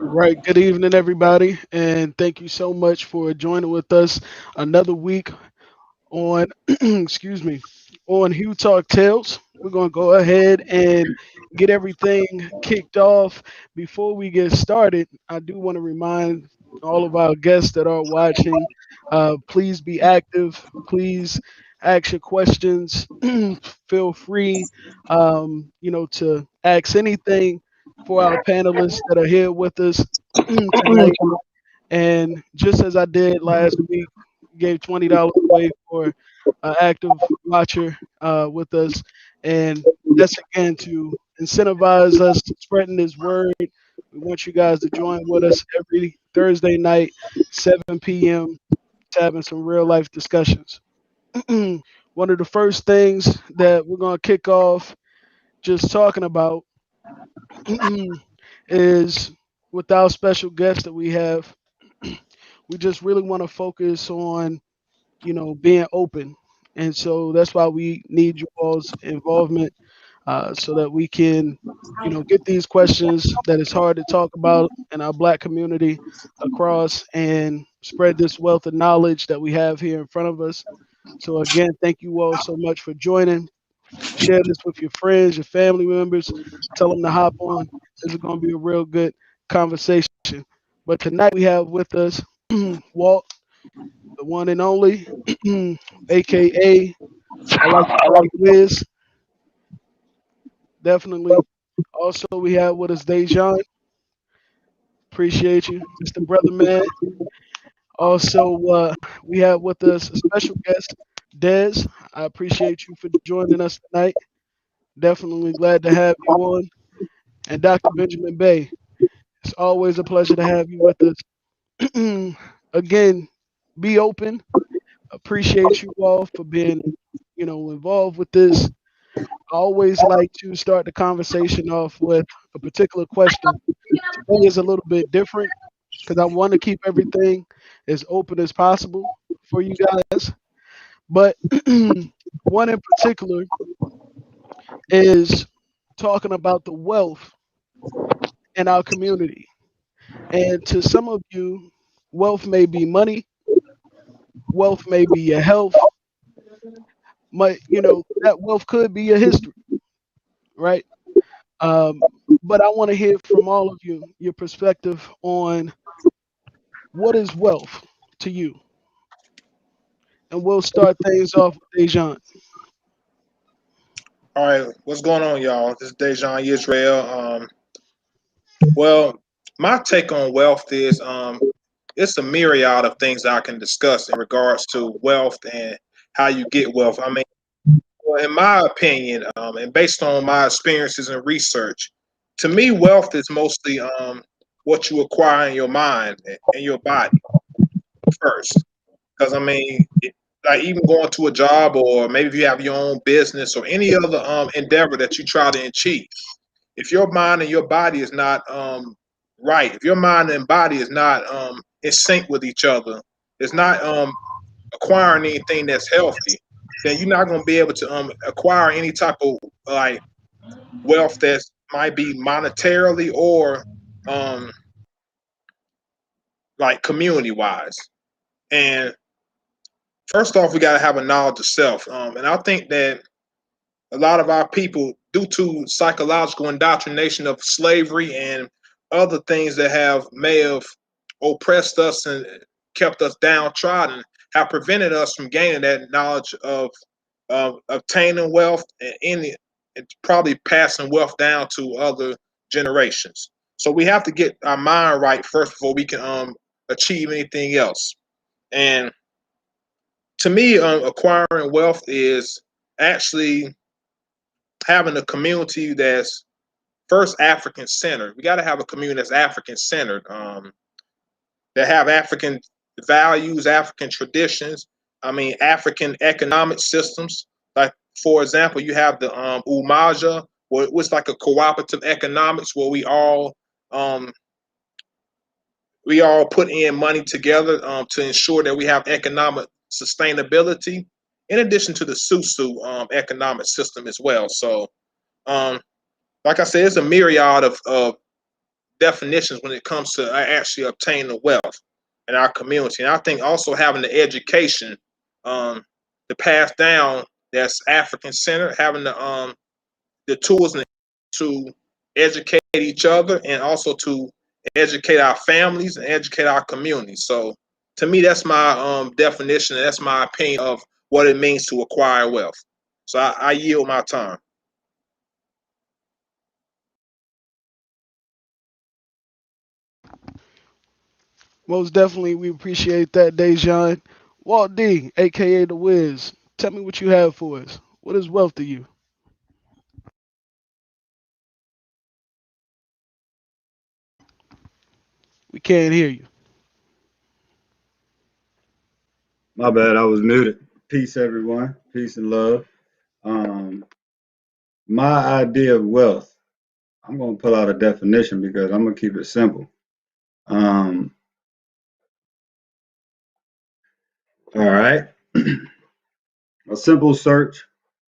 Right. Good evening, everybody, and thank you so much for joining with us another week on, excuse me, on Hue Talk Tales. We're going to go ahead and get everything kicked off. Before we get started, I do want to remind all of our guests that are watching, please be active. Please ask your questions. Feel free, to ask anything for our panelists that are here with us tonight. And just as I did last week, gave $20 away for an active watcher with us, and that's again to incentivize us to spreading this word. We want you guys to join with us every Thursday night, 7 p.m. to having some real life discussions. One of the first things that we're gonna kick off just talking about is with our special guest that we have. We just really want to focus on being open, and so that's why we need you all's involvement, so that we can get these questions that is hard to talk about in our black community across and spread this wealth of knowledge that we have here in front of us. So again, thank you all so much for joining. Share this with your friends, your family members. Tell them to hop on. This is going to be a real good conversation. But tonight we have with us Walt, the one and only, aka I like to call you Wiz. Definitely. Also, we have with us Dejan. Appreciate you, Mr. Brother Man. Also, we have with us a special guest, Dez. I appreciate you for joining us tonight. Definitely glad to have you on. And Dr. Benjamin Bay. It's always a pleasure to have you with us. Again, be open. Appreciate you all for being, involved with this. I always like to start the conversation off with a particular question. Today is a little bit different because I want to keep everything as open as possible for you guys. But one in particular is talking about the wealth in our community. And to some of you, wealth may be money, wealth may be your health, that wealth could be your history, right? Um, but I want to hear from all of you your perspective on what is wealth to you, and we'll start things off with Dejan. All right, what's going on, y'all? This is Dejan Israel. Well, my take on wealth is it's a myriad of things I can discuss in regards to wealth and how you get wealth. I mean, well, in my opinion, and based on my experiences and research, to me, wealth is mostly what you acquire in your mind and your body first. Because I mean, like even going to a job, or maybe if you have your own business or any other endeavor that you try to achieve, if your mind and your body is not right, if your mind and body is not in sync with each other, it's not acquiring anything that's healthy, then you're not going to be able to acquire any type of like wealth that might be monetarily or um, like community wise. And first off, we got to have a knowledge of self. And I think that a lot of our people, due to psychological indoctrination of slavery and other things that may have oppressed us and kept us downtrodden, have prevented us from gaining that knowledge of obtaining wealth and probably passing wealth down to other generations. So we have to get our mind right first before we can achieve anything else. And to me, acquiring wealth is actually having a community that's first African centered. We got to have a community that's African centered, that have African values, African traditions. I mean, African economic systems. Like for example, you have the Umaja, where it was like a cooperative economics where um, we all put in money together to ensure that we have economic sustainability. In addition to the Susu economic system as well. So um, like I said, it's a myriad of definitions when it comes to actually obtaining the wealth in our community. And I think also having the education to pass down that's African centered, having the tools to educate each other and also to educate our families and educate our communities. So to me, that's my definition and that's my opinion of what it means to acquire wealth. So I yield my time. Most definitely, we appreciate that, Dejan. Walt D, aka the Wiz, tell me what you have for us. What is wealth to you? We can't hear you. My bad, I was muted. Peace, everyone. Peace and love. Um, my idea of wealth, I'm going to pull out a definition because I'm going to keep it simple. Um, all right. A simple search.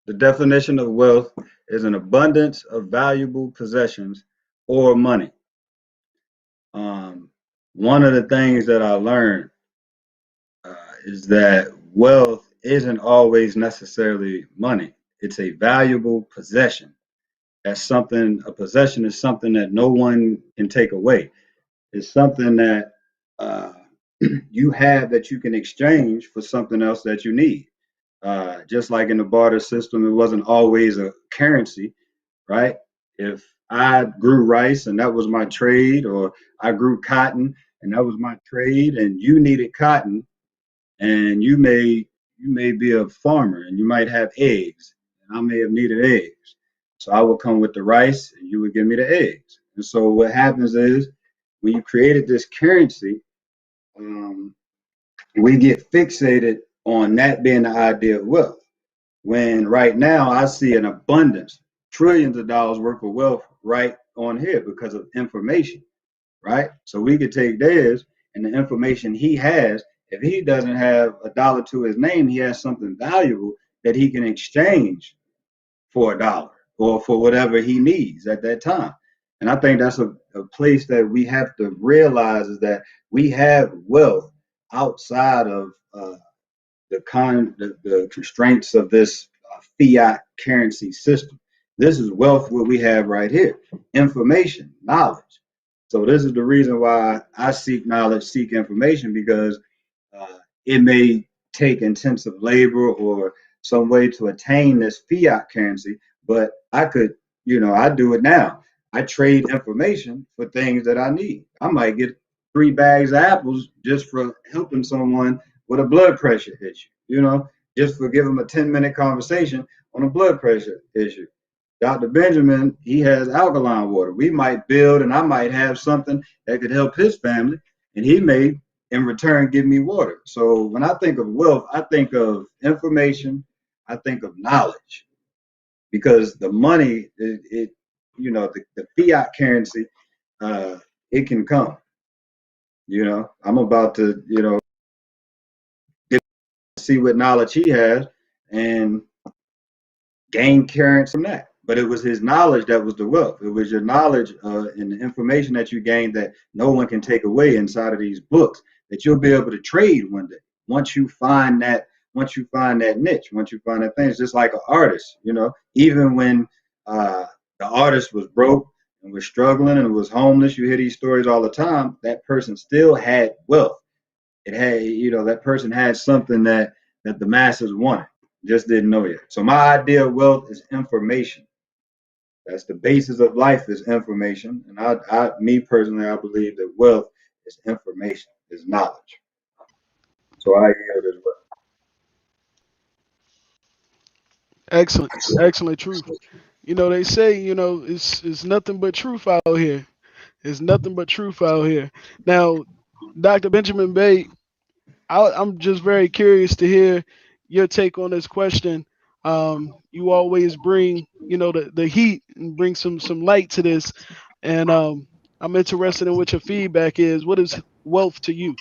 The definition of wealth is an abundance of valuable possessions or money. Um, one of the things that I learned uh, is that wealth isn't always necessarily money, it's a valuable possession. That's something, a possession is something that no one can take away. It's something that uh, you have that you can exchange for something else that you need. Just like in the barter system, it wasn't always a currency, right? If I grew rice and that was my trade, or I grew cotton and that was my trade, and you needed cotton, and you may be a farmer and you might have eggs, and I may have needed eggs. So I would come with the rice and you would give me the eggs. And so what happens is when you created this currency, um, we get fixated on that being the idea of wealth. When right now I see an abundance, trillions of dollars worth of wealth right on here because of information, right? So we could take theirs and the information he has. If he doesn't have a dollar to his name, he has something valuable that he can exchange for a dollar or for whatever he needs at that time. And I think that's a place that we have to realize is that we have wealth outside of the constraints of this fiat currency system. This is wealth what we have right here. Information, knowledge. So this is the reason why I seek knowledge, seek information, because it may take intensive labor or some way to attain this fiat currency, but I could, I do it now. I trade information for things that I need. I might get 3 bags of apples just for helping someone with a blood pressure issue, just for giving them a 10-minute conversation on a blood pressure issue. Dr. Benjamin, he has alkaline water. We might build, and I might have something that could help his family, and he may, in return, give me water. So when I think of wealth, I think of information, I think of knowledge, because the money, the fiat currency, uh, it can come. I'm about to, get see what knowledge he has, and gain currency from that. But it was his knowledge that was the wealth. It was your knowledge and the information that you gained that no one can take away inside of these books that you'll be able to trade one day. Once you find that niche, once you find that thing, it's just like an artist, even when uh, the artist was broke and was struggling and was homeless, you hear these stories all the time, that person still had wealth. It had, that person had something that the masses wanted, just didn't know yet. So my idea of wealth is information. That's the basis of life is information. And me personally, I believe that wealth is information, is knowledge. So I yield as Excellent, excellent truth. They say, it's nothing but truth out here. It's nothing but truth out here. Now, Dr. Benjamin Bay, I'm just very curious to hear your take on this question. You always bring, the heat and bring some light to this, and I'm interested in what your feedback is. What is wealth to you?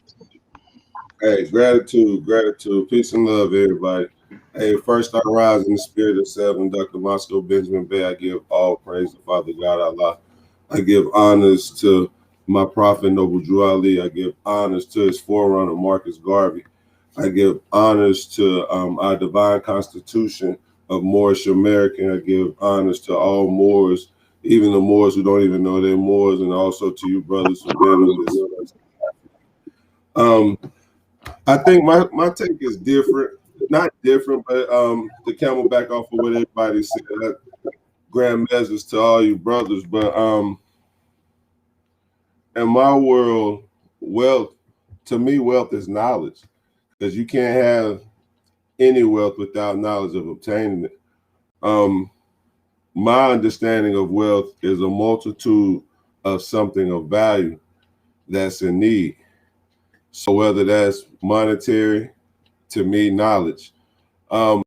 Hey, gratitude, peace and love, everybody. Hey, first I rise in the spirit of seven, Dr. Moscow Benjamin Bay. I give all praise to Father God Allah. I give honors to my prophet Noble Drew Ali. I give honors to his forerunner Marcus Garvey. I give honors to our divine constitution of Moorish American. I give honors to all Moors, even the Moors who don't even know they're Moors, and also to you brothers for being on this. Um, I think my take is different. Not different, but to camelback off of what everybody said, grand measures to all you brothers. But in my world, wealth, to me, wealth is knowledge, because you can't have any wealth without knowledge of obtaining it. Um, my understanding of wealth is a multitude of something of value that's in need. So whether that's monetary, to me, knowledge. Um,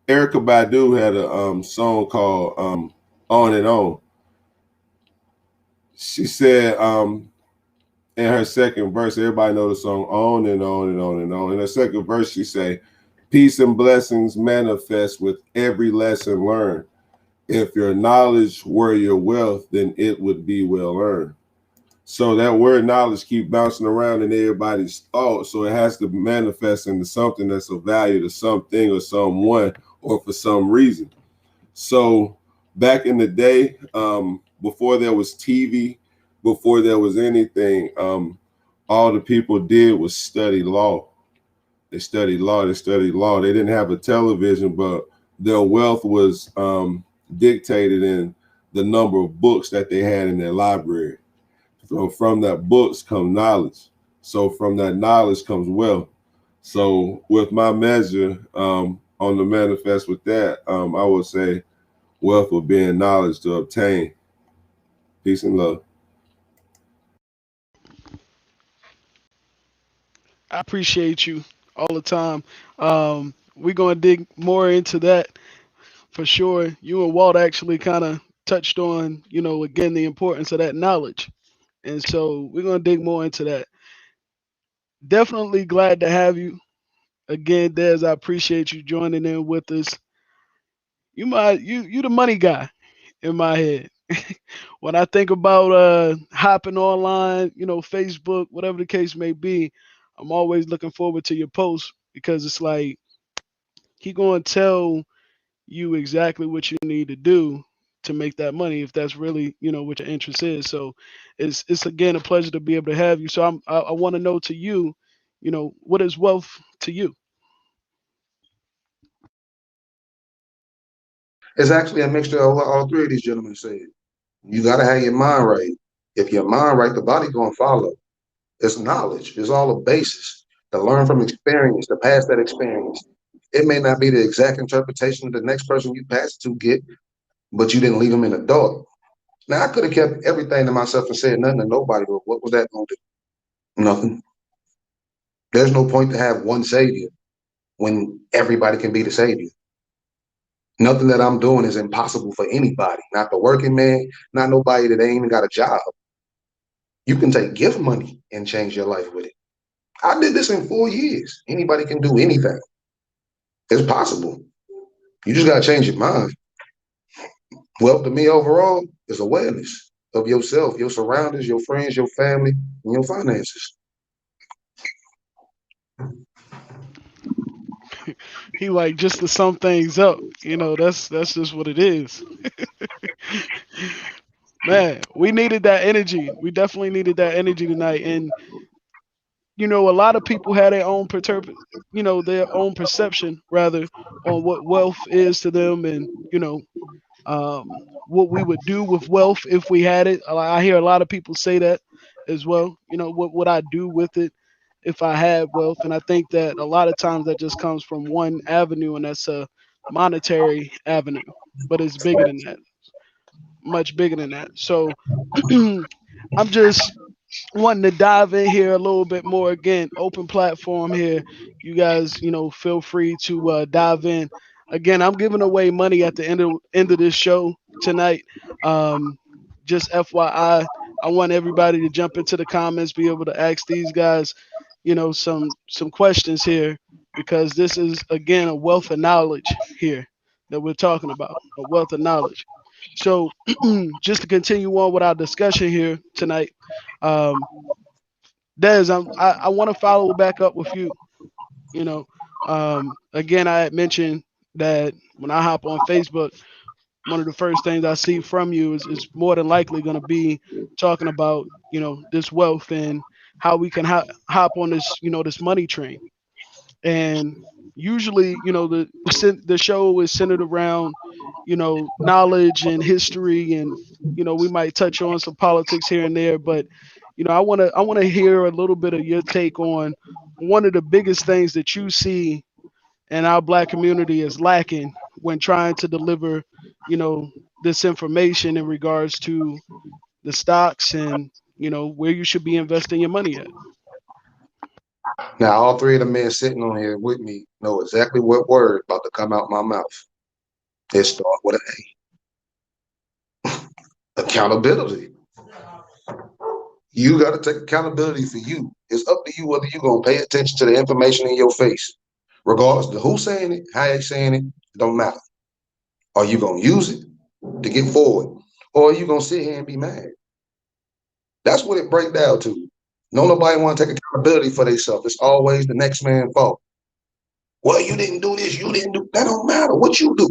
Erica Badu had a song called "On and On." She said in her second verse, everybody know the song "On and On and On and On." In her second verse, she say, "Peace and blessings manifest with every lesson learned. If your knowledge were your wealth, then it would be well earned." So that word knowledge keep bouncing around in everybody's thought. So it has to manifest into something that's of value to something or someone or for some reason. So back in the day, before there was TV, before there was anything, all the people did was study law. They studied law. They studied law. They didn't have a television, but their wealth was dictated in the number of books that they had in their library. So from that books come knowledge. So from that knowledge comes wealth. So with my measure on the manifest with that, I would say wealth will be in knowledge to obtain. Peace and love. I appreciate you all the time. We're gonna dig more into that for sure. You and Walt actually kind of touched on, again, the importance of that knowledge, and so we're gonna dig more into that. Definitely glad to have you again, Des. I appreciate you joining in with us. You the money guy in my head. When I think about hopping online, Facebook, whatever the case may be, I'm always looking forward to your posts because it's like he gonna tell you exactly what you need to do to make that money if that's really what your interest is. So it's again a pleasure to be able to have you. So I want to know to you, what is wealth to you? It's actually a mixture of what all three of these gentlemen said. You got to have your mind right. If your mind right, the body going to follow. It's knowledge. It's all a basis to learn from experience, to pass that experience. It may not be the exact interpretation the next person you pass it to get, but you didn't leave them in the dark. Now, I could have kept everything to myself and said nothing to nobody, but what was that going to do? Nothing. There's no point to have one savior when everybody can be the savior. Nothing that I'm doing is impossible for anybody, not the working man, not nobody that ain't even got a job. You can take gift money and change your life with it. I did this in 4 years. Anybody can do anything. It's possible. You just got to change your mind. Well, to me, overall, is awareness of yourself, your surroundings, your friends, your family, and your finances. He like just to sum things up, that's just what it is. Man, we needed that energy. We definitely needed that energy tonight. And a lot of people had their own their own perception rather on what wealth is to them, and what we would do with wealth if we had it. I hear a lot of people say that as well. What would I do with it if I had wealth? And I think that a lot of times that just comes from one avenue, and that's a monetary avenue. But it's bigger than that, much bigger than that. So I'm just wanting to dive in here a little bit more. Again, open platform here. You guys, feel free to dive in. Again, I'm giving away money at the end of this show tonight. Um, just FYI, I want everybody to jump into the comments, be able to ask these guys, some questions here because this is again a wealth of knowledge here that we're talking about, a wealth of knowledge. So just to continue on with our discussion here tonight, um, Des, I want to follow back up with you. You know, again, I had mentioned that when I hop on Facebook, one of the first things I see from you is more than likely going to be talking about, this wealth and how we can hop on this, this money train. And usually, the show is centered around, knowledge and history, and we might touch on some politics here and there, but I want to hear a little bit of your take on one of the biggest things that you see and our black community is lacking when trying to deliver, this information in regards to the stocks and where you should be investing your money at. Now, all three of the men sitting on here with me know exactly what word about to come out my mouth. It start with an A. Accountability. You got to take accountability for you. It's up to you whether you're going to pay attention to the information in your face. Regardless of who's saying it, how they saying it, it don't matter. Are you going to use it to get forward? Or are you going to sit here and be mad? That's what it breaks down to. No, nobody want to take accountability for themselves. It's always the next man's fault. Well, you didn't do this. You didn't do that. Don't matter what you do.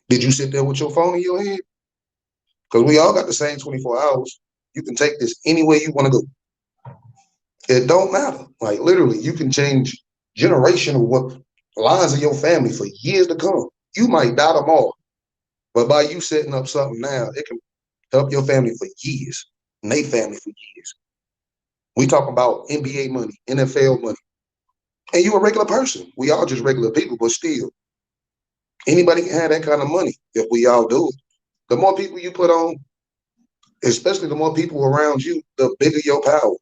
Did you sit there with your phone in your hand? Because we all got the same 24 hours. You can take this any way you want to go. It don't matter. Like literally, you can change generational what lines of your family for years to come. You might die tomorrow, but by you setting up something now, it can help your family for years, and they family for years. We talk about NBA money, NFL money, and you a regular person. We all just regular people, but still, anybody can have that kind of money if we all do it. The more people you put on, especially the more people around you, the bigger your power.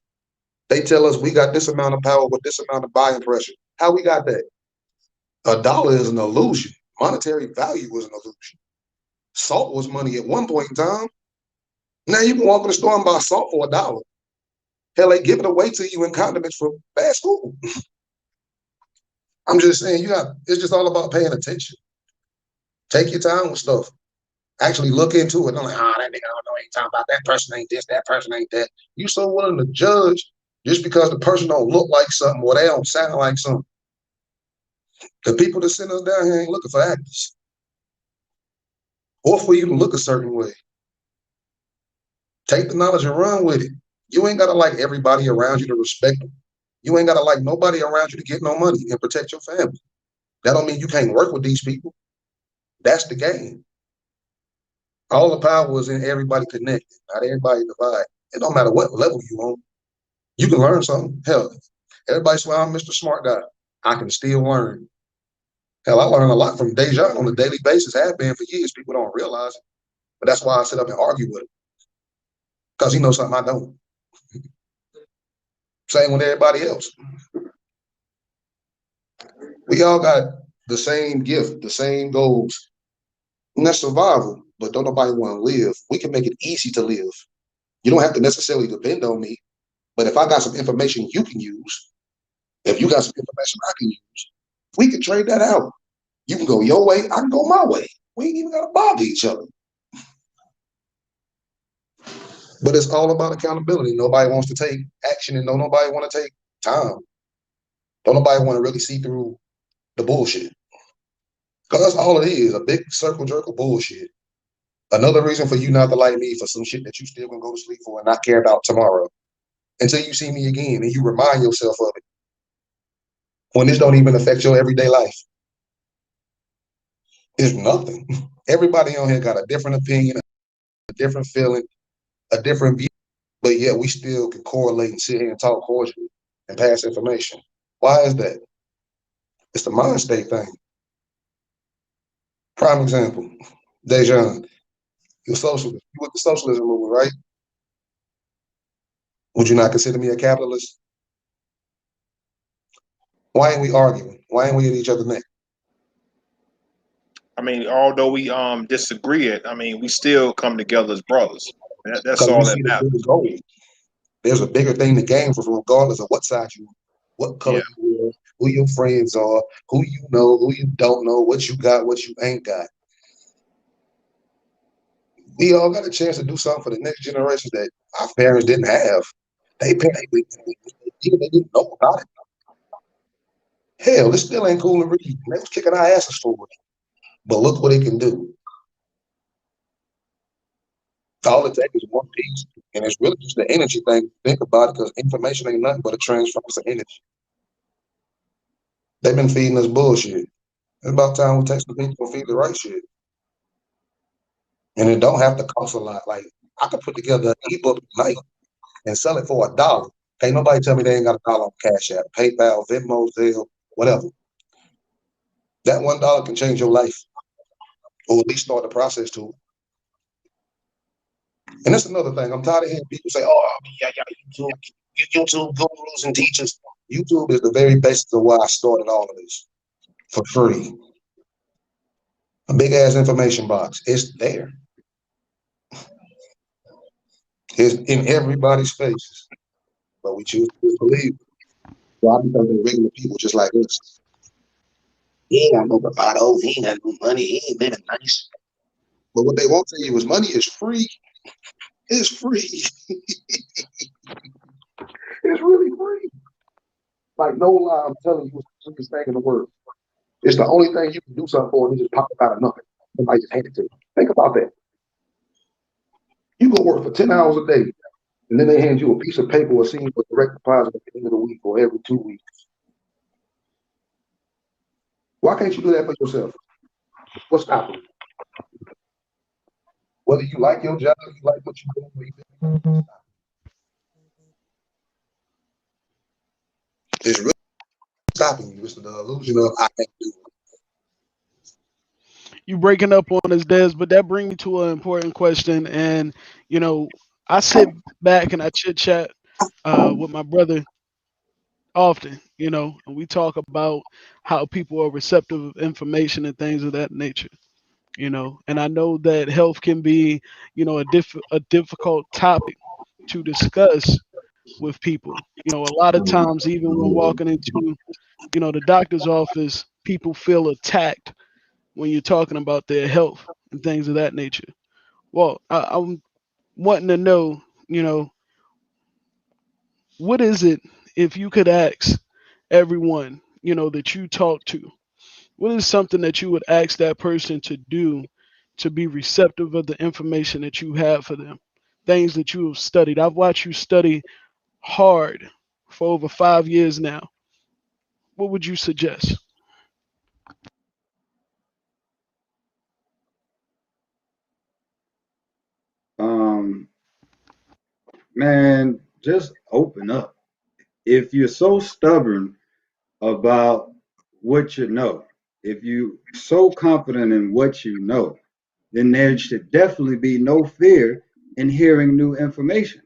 They tell us we got this amount of power with this amount of buying pressure. How we got that? A dollar is an illusion. Monetary value was an illusion. Salt was money at one point in time. Now you can walk in the store and buy salt for $1. Hell, they give it away to you in condiments for fast food. I'm just saying, it's just all about paying attention. Take your time with stuff. Actually look into it. Don't like, that nigga don't know anything about that person ain't this, that person ain't that. You so willing to judge just because the person don't look like something or they don't sound like something. The people that send us down here ain't looking for actors or for you to look a certain way. Take the knowledge and run with it. You ain't got to like everybody around you to respect them. You ain't got to like nobody around you to get no money and protect your family. That don't mean you can't work with these people. That's the game. All the power is in everybody connected, not everybody divided. It don't matter what level you on. You can learn something. Hell, everybody swear I'm Mr. Smart Guy. I can still learn. Hell, I learn a lot from Dejan on a daily basis. Have been for years. People don't realize it. But that's why I sit up and argue with him. Because he knows something I don't. Same with everybody else. We all got the same gift, the same goals. And that's survival. But don't nobody want to live. We can make it easy to live. You don't have to necessarily depend on me. But if I got some information you can use, if you got some information I can use, we can trade that out. You can go your way, I can go my way. We ain't even got to bother each other. But it's all about accountability. Nobody wants to take action and nobody want to take time. Don't nobody want to really see through the bullshit. Because that's all it is, a big circle jerk of bullshit. Another reason for you not to like me for some shit that you still gonna go to sleep for and not care about tomorrow. Until you see me again and you remind yourself of it. When this don't even affect your everyday life. It's nothing. Everybody on here got a different opinion, a different feeling, a different view. But yet we still can correlate and sit here and talk cordially and pass information. Why is that? It's the mind state thing. Prime example, Dejan, you're socialist. You with the socialism movement, right? Would you not consider me a capitalist? Why ain't we arguing? Why ain't we at each other's neck? I mean, although we disagree it, I mean, we still come together as brothers. That's Because we all that see the matters. bigger goal. There's a bigger thing to gain for regardless of what side you on, what color Yeah. you wear, who your friends are, who you know, who you don't know, what you got, what you ain't got. We all got a chance to do something for the next generation that our parents didn't have. They parents, they didn't know about it. Hell, this still ain't cool to read. They was kicking our asses for it. But look what it can do. All it takes is one piece. And it's really just the energy thing. Think about it, because information ain't nothing but a transference of energy. They've been feeding us bullshit. It's about time we take some people and feed the right shit. And it don't have to cost a lot. Like, I could put together an ebook tonight and sell it for $1. Can't nobody tell me they ain't got $1 on Cash App, PayPal, Venmo, Zelle, whatever. That $1 can change your life, or at least start the process to. And that's another thing. I'm tired of hearing people say, "Oh, yeah, YouTube, YouTube gurus and teachers." YouTube is the very basis of why I started all of this for free. A big ass information box. It's there. It's in everybody's faces, but we choose to believe. Why? Because they're regular people just like us. He ain't got no bravado. He ain't got no money. He ain't living nice. But what they won't tell you is money is free. It's free. It's really free. Like, no lie, I'm telling you, it's the sweetest thing in the world. It's the only thing you can do something for, and it just pops out of nothing. Somebody just hand it to you. Think about that. You go work for 10 hours a day, and then they hand you a piece of paper or send you a direct deposit at the end of the week or every 2 weeks. Why can't you do that for yourself? What's stopping you? Whether you like your job, you like what you do, it's really stopping you. It's the illusion of I can't do it. You breaking up on us, Des, but that brings me to an important question. And you know, I sit back and I chit chat with my brother often, and we talk about how people are receptive of information and things of that nature. And I know that health can be, a difficult topic to discuss with people. A lot of times, even when walking into, the doctor's office, people feel attacked when you're talking about their health and things of that nature. Well, I'm wanting to know, what is it, if you could ask everyone, that you talk to, what is something that you would ask that person to do to be receptive of the information that you have for them? Things that you have studied. I've watched you study hard for over 5 years now. What would you suggest? Um, man, just open up. If you're so stubborn about what you know, if you so confident in what you know, then there should definitely be no fear in hearing new information.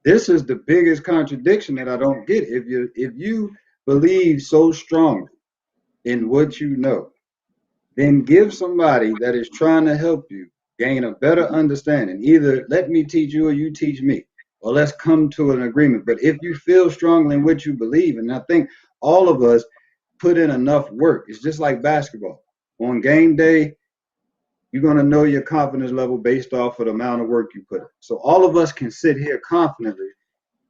This is the biggest contradiction that I don't get. If you believe so strongly in what you know, then give somebody that is trying to help you gain a better understanding. Either let me teach you or you teach me, or let's come to an agreement. But if you feel strongly in what you believe, and I think all of us put in enough work, it's just like basketball. On game day, you're going to know your confidence level based off of the amount of work you put in. So all of us can sit here confidently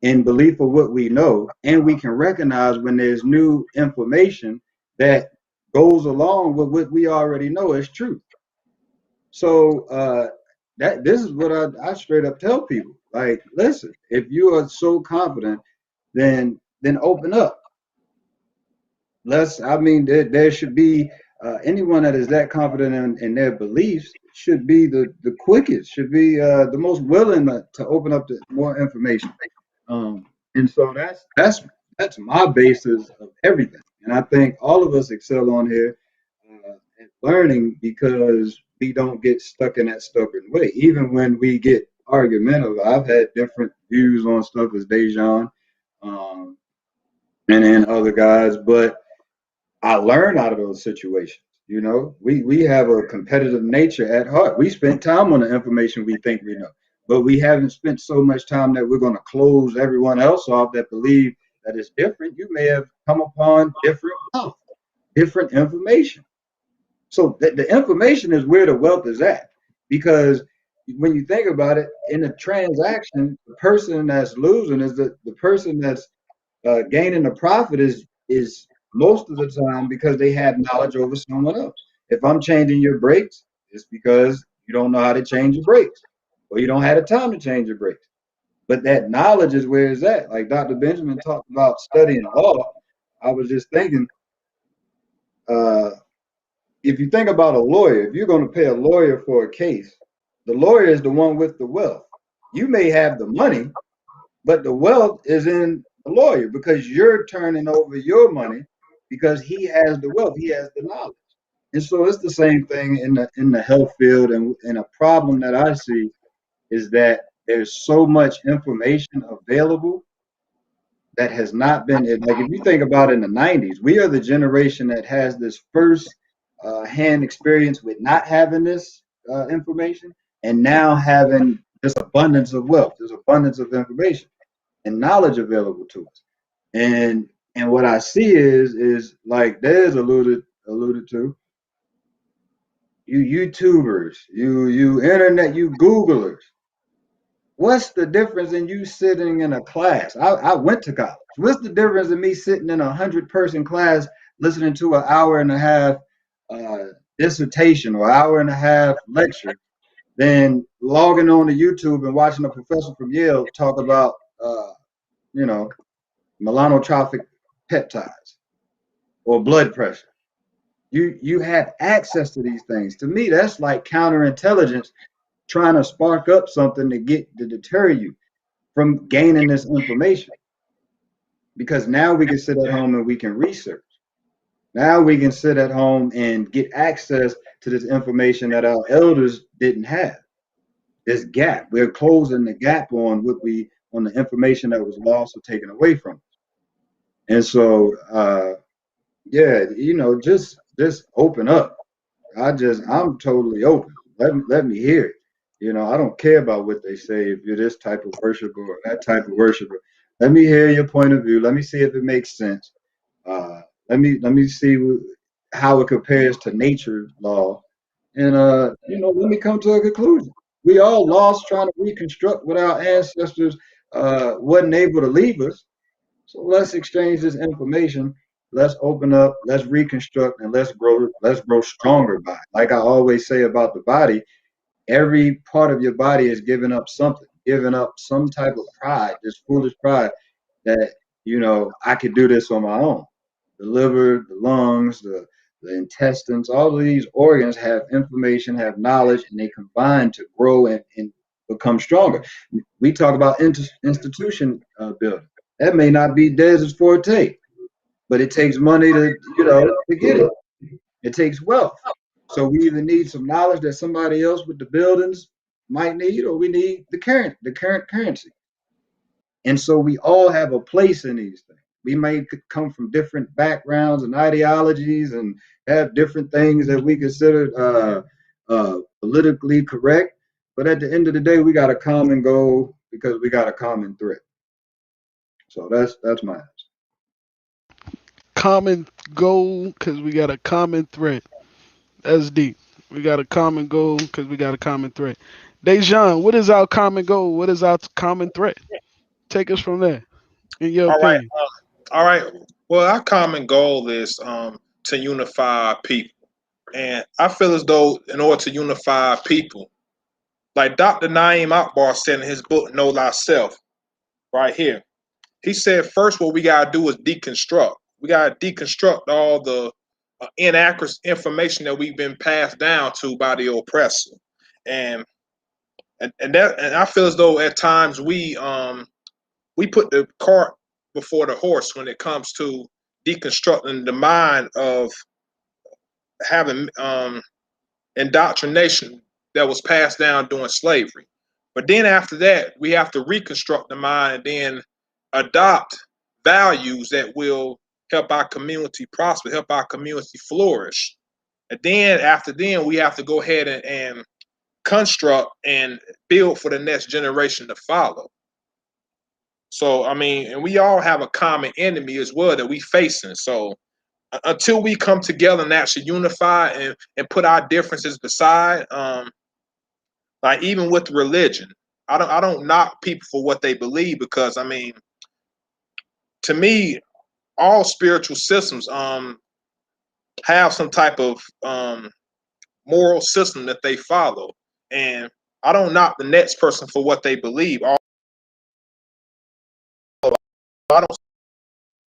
in belief of what we know, and we can recognize when there's new information that goes along with what we already know is true. So that this is what I straight up tell people. Like, listen, if you are so confident, then open up. I mean, there should be anyone that is that confident in their beliefs should be the quickest, should be the most willing to open up to more information. And so that's my basis of everything. And I think all of us excel on here at learning because we don't get stuck in that stubborn way. Even when we get argumentative, I've had different views on stuff as Dejan, um, and then other guys, but I learn out of those situations. You know, we have a competitive nature at heart. We spend time on the information we think we know, but we haven't spent so much time that we're going to close everyone else off that believe that it's different. You may have come upon different wealth, different information. So the information is where the wealth is at, because when you think about it, in a transaction, the person that's losing is the person that's gaining the profit is most of the time because they have knowledge over someone else. If I'm changing your brakes, it's because you don't know how to change your brakes, or you don't have the time to change your brakes. But that knowledge is where it's at. Like Dr. Benjamin talked about studying law. I was just thinking, uh, if you think about a lawyer, if you're going to pay a lawyer for a case, the lawyer is the one with the wealth. You may have the money, but the wealth is in the lawyer because you're turning over your money because he has the wealth, he has the knowledge. And so it's the same thing in the health field. And a problem that I see is that there's so much information available that has not been like if you think about in the 90s, we are the generation that has this first hand experience with not having this information and now having this abundance of wealth, this abundance of information and knowledge available to us. And what I see is like Des alluded to, you YouTubers, you internet, you Googlers. What's the difference in you sitting in a class? I went to college. What's the difference in me sitting in 100-person class listening to an hour and a half uh, dissertation or hour and a half lecture than logging on to YouTube and watching a professor from Yale talk about you know melanotropic peptides or blood pressure? You have access to these things. To me, that's like counterintelligence trying to spark up something to deter you from gaining this information, because now we can sit at home and we can research. Now we can sit at home and get access to this information that our elders didn't have. This gap, we're closing the gap on the information that was lost or taken away from us. And so, yeah, just open up. I'm totally open. Let me hear it. I don't care about what they say. If you're this type of worshiper or that type of worshiper, let me hear your point of view. Let me see if it makes sense. Uh, let me see how it compares to nature law, and let me come to a conclusion. We all lost trying to reconstruct what our ancestors wasn't able to leave us. So let's exchange this information. Let's open up. Let's reconstruct, and let's grow. Let's grow stronger by it. Like I always say about the body, every part of your body is giving up something, giving up some type of pride, this foolish pride that I could do this on my own. The liver, the lungs, the intestines, all of these organs have information, have knowledge, and they combine to grow and become stronger. We talk about institution building. That may not be Dez's forte, but it takes money to get it. It takes wealth. So we either need some knowledge that somebody else with the buildings might need, or we need the current currency. And so we all have a place in these things. We may come from different backgrounds and ideologies and have different things that we consider politically correct. But at the end of the day, we got a common goal because we got a common threat. So that's my answer. Common goal because we got a common threat. That's deep. We got a common goal because we got a common threat. Dejan, what is our common goal? What is our common threat? Take us from there, in your All right. opinion. All right. Well, our common goal is to unify our people. And I feel as though in order to unify our people, like Dr. Naeem Akbar said in his book, Know Thyself, right here, he said first what we got to do is deconstruct. We got to deconstruct all the inaccurate information that we've been passed down to by the oppressor. And and I feel as though at times we put the cart before the horse when it comes to deconstructing the mind of having indoctrination that was passed down during slavery. But then after that, we have to reconstruct the mind and then adopt values that will help our community prosper, help our community flourish. And then after then, we have to go ahead and construct and build for the next generation to follow. So I mean, and we all have a common enemy as well that we facing. So until we come together and actually unify and put our differences beside, Like even with religion, I don't knock people for what they believe, because I mean, to me, all spiritual systems have some type of moral system that they follow, and I don't knock the next person for what they believe. I don't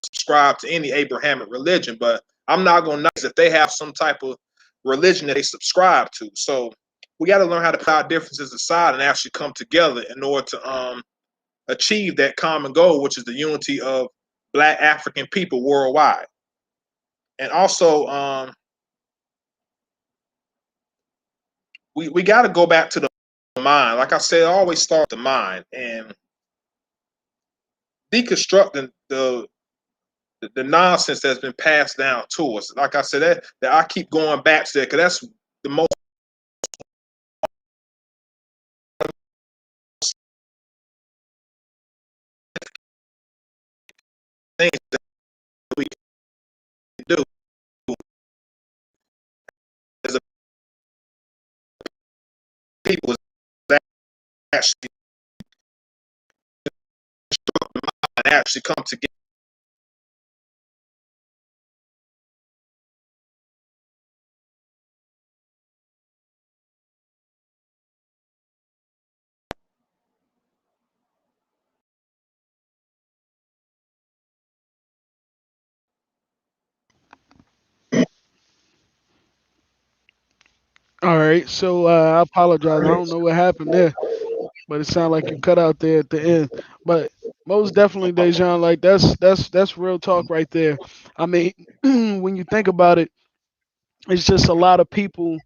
subscribe to any Abrahamic religion, but I'm not gonna knock if they have some type of religion that they subscribe to. So we got to learn how to put our differences aside and actually come together in order to achieve that common goal, which is the unity of Black African people worldwide. And also, we got to go back to the mind. Like I said, I always start the mind and deconstructing the nonsense that's been passed down to us. Like I said, that I keep going back to that, because that's the most things that we can do as a people, is actually actually come together. All right, so I apologize. I don't know what happened there, but it sounded like you cut out there at the end. But most definitely, Dejan, like that's real talk right there. I mean, when you think about it, it's just a lot of people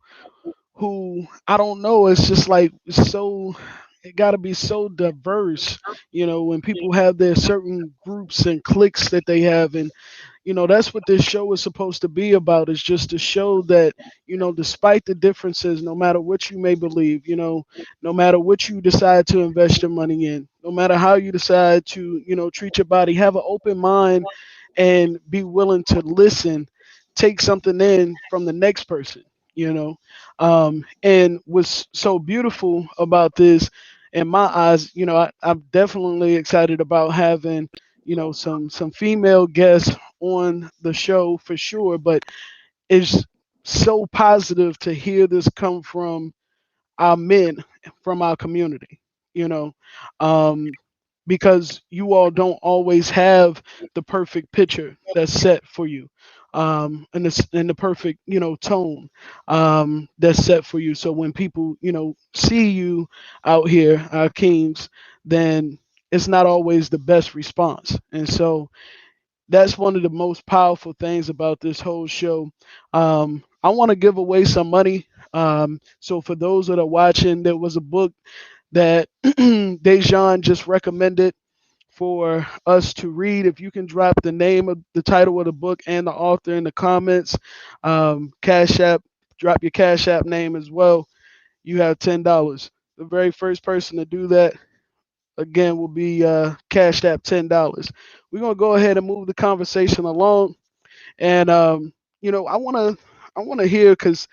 who I don't know. It's just like so. It got to be so diverse, when people have their certain groups and cliques that they have, and that's what this show is supposed to be about, is just to show that despite the differences, no matter what you may believe, no matter what you decide to invest your money in, no matter how you decide to treat your body, have an open mind and be willing to listen, take something in from the next person, you know and what's so beautiful about this in my eyes, I'm definitely excited about having some female guests on the show for sure, but it's so positive to hear this come from our men, from our community, you know, um, because you all don't always have the perfect picture that's set for you. And the perfect, tone that's set for you. So when people, see you out here, our kings, then it's not always the best response. And so that's one of the most powerful things about this whole show. I want to give away some money. So for those that are watching, there was a book that Dejan just recommended for us to read. If you can drop the name of the title of the book and the author in the comments, Cash App, drop your Cash App name as well. You have $10. The very first person to do that again will be Cash App $10. We're gonna go ahead and move the conversation along, and I wanna hear, because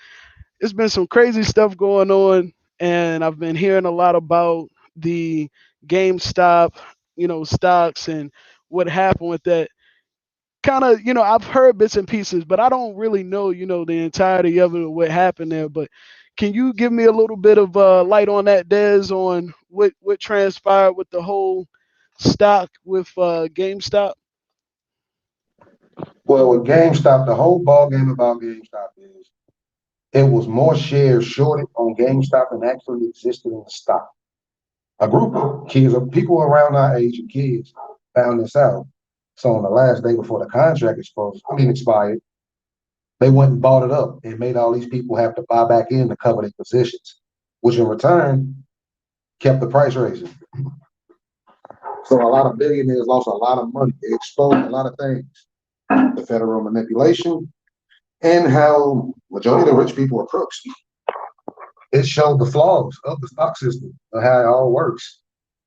it's been some crazy stuff going on, and I've been hearing a lot about the GameStop, stocks and what happened with that. Kind of, I've heard bits and pieces, but I don't really know, the entirety of it or what happened there. But can you give me a little bit of light on that, Des, on what transpired with the whole stock with GameStop? Well, with GameStop, the whole ball game about GameStop is it was more shares shorted on GameStop than actually existed in the stock. A group of kids, of people around our age of kids, found this out. So on the last day before the contract expired, they went and bought it up and made all these people have to buy back in to cover their positions, which in return kept the price raising. So a lot of billionaires lost a lot of money. It exposed a lot of things. The federal manipulation and how majority of the rich people are crooks. It showed the flaws of the stock system and how it all works.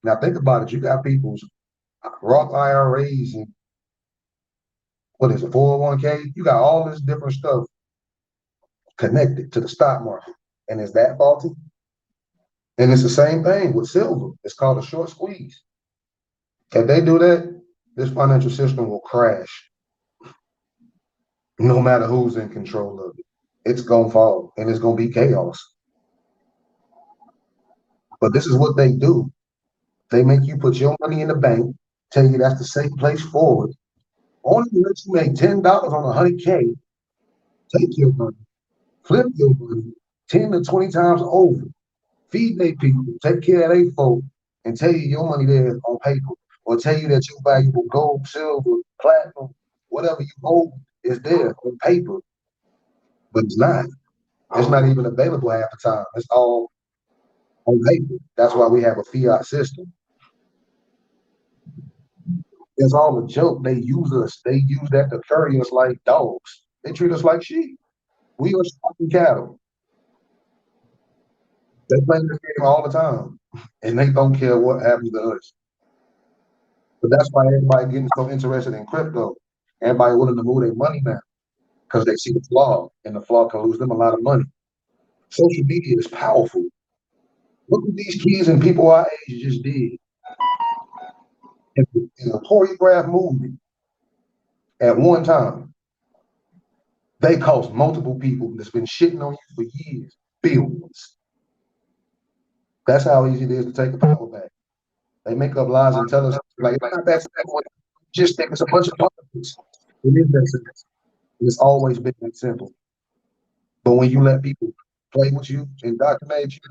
Now think about it. You got people's Roth IRAs and what is it, 401k? You got all this different stuff connected to the stock market. And is that faulty? And it's the same thing with silver. It's called a short squeeze. If they do that, this financial system will crash, no matter who's in control of it. It's gonna fall and it's gonna be chaos. But this is what they do. They make you put your money in the bank, tell you that's the safe place forward. Only let you make $10 on 100K, take your money, flip your money 10 to 20 times over, feed their people, take care of their folk, and tell you your money there is on paper, or tell you that your valuable gold, silver, platinum, whatever you hold is there on paper, but it's not. It's not even available half the time. It's all on paper. That's why we have a fiat system. It's all a joke. They use us. They use that to carry us like dogs. They treat us like sheep. We are stocking cattle. They play this game all the time, and they don't care what happens to us. But that's why everybody getting so interested in crypto. Everybody willing to move their money now because they see the flaw, and the flaw can lose them a lot of money. Social media is powerful. Look what these kids and people our age just did in a choreographed movie at one time. They cost multiple people that's been shitting on you for years billions. That's how easy it is to take the power back. They make up lies and tell us like it's not that simple. Just think it's a bunch of politics. It is that simple. It's always been that simple. But when you let people play with you, indoctrinate you,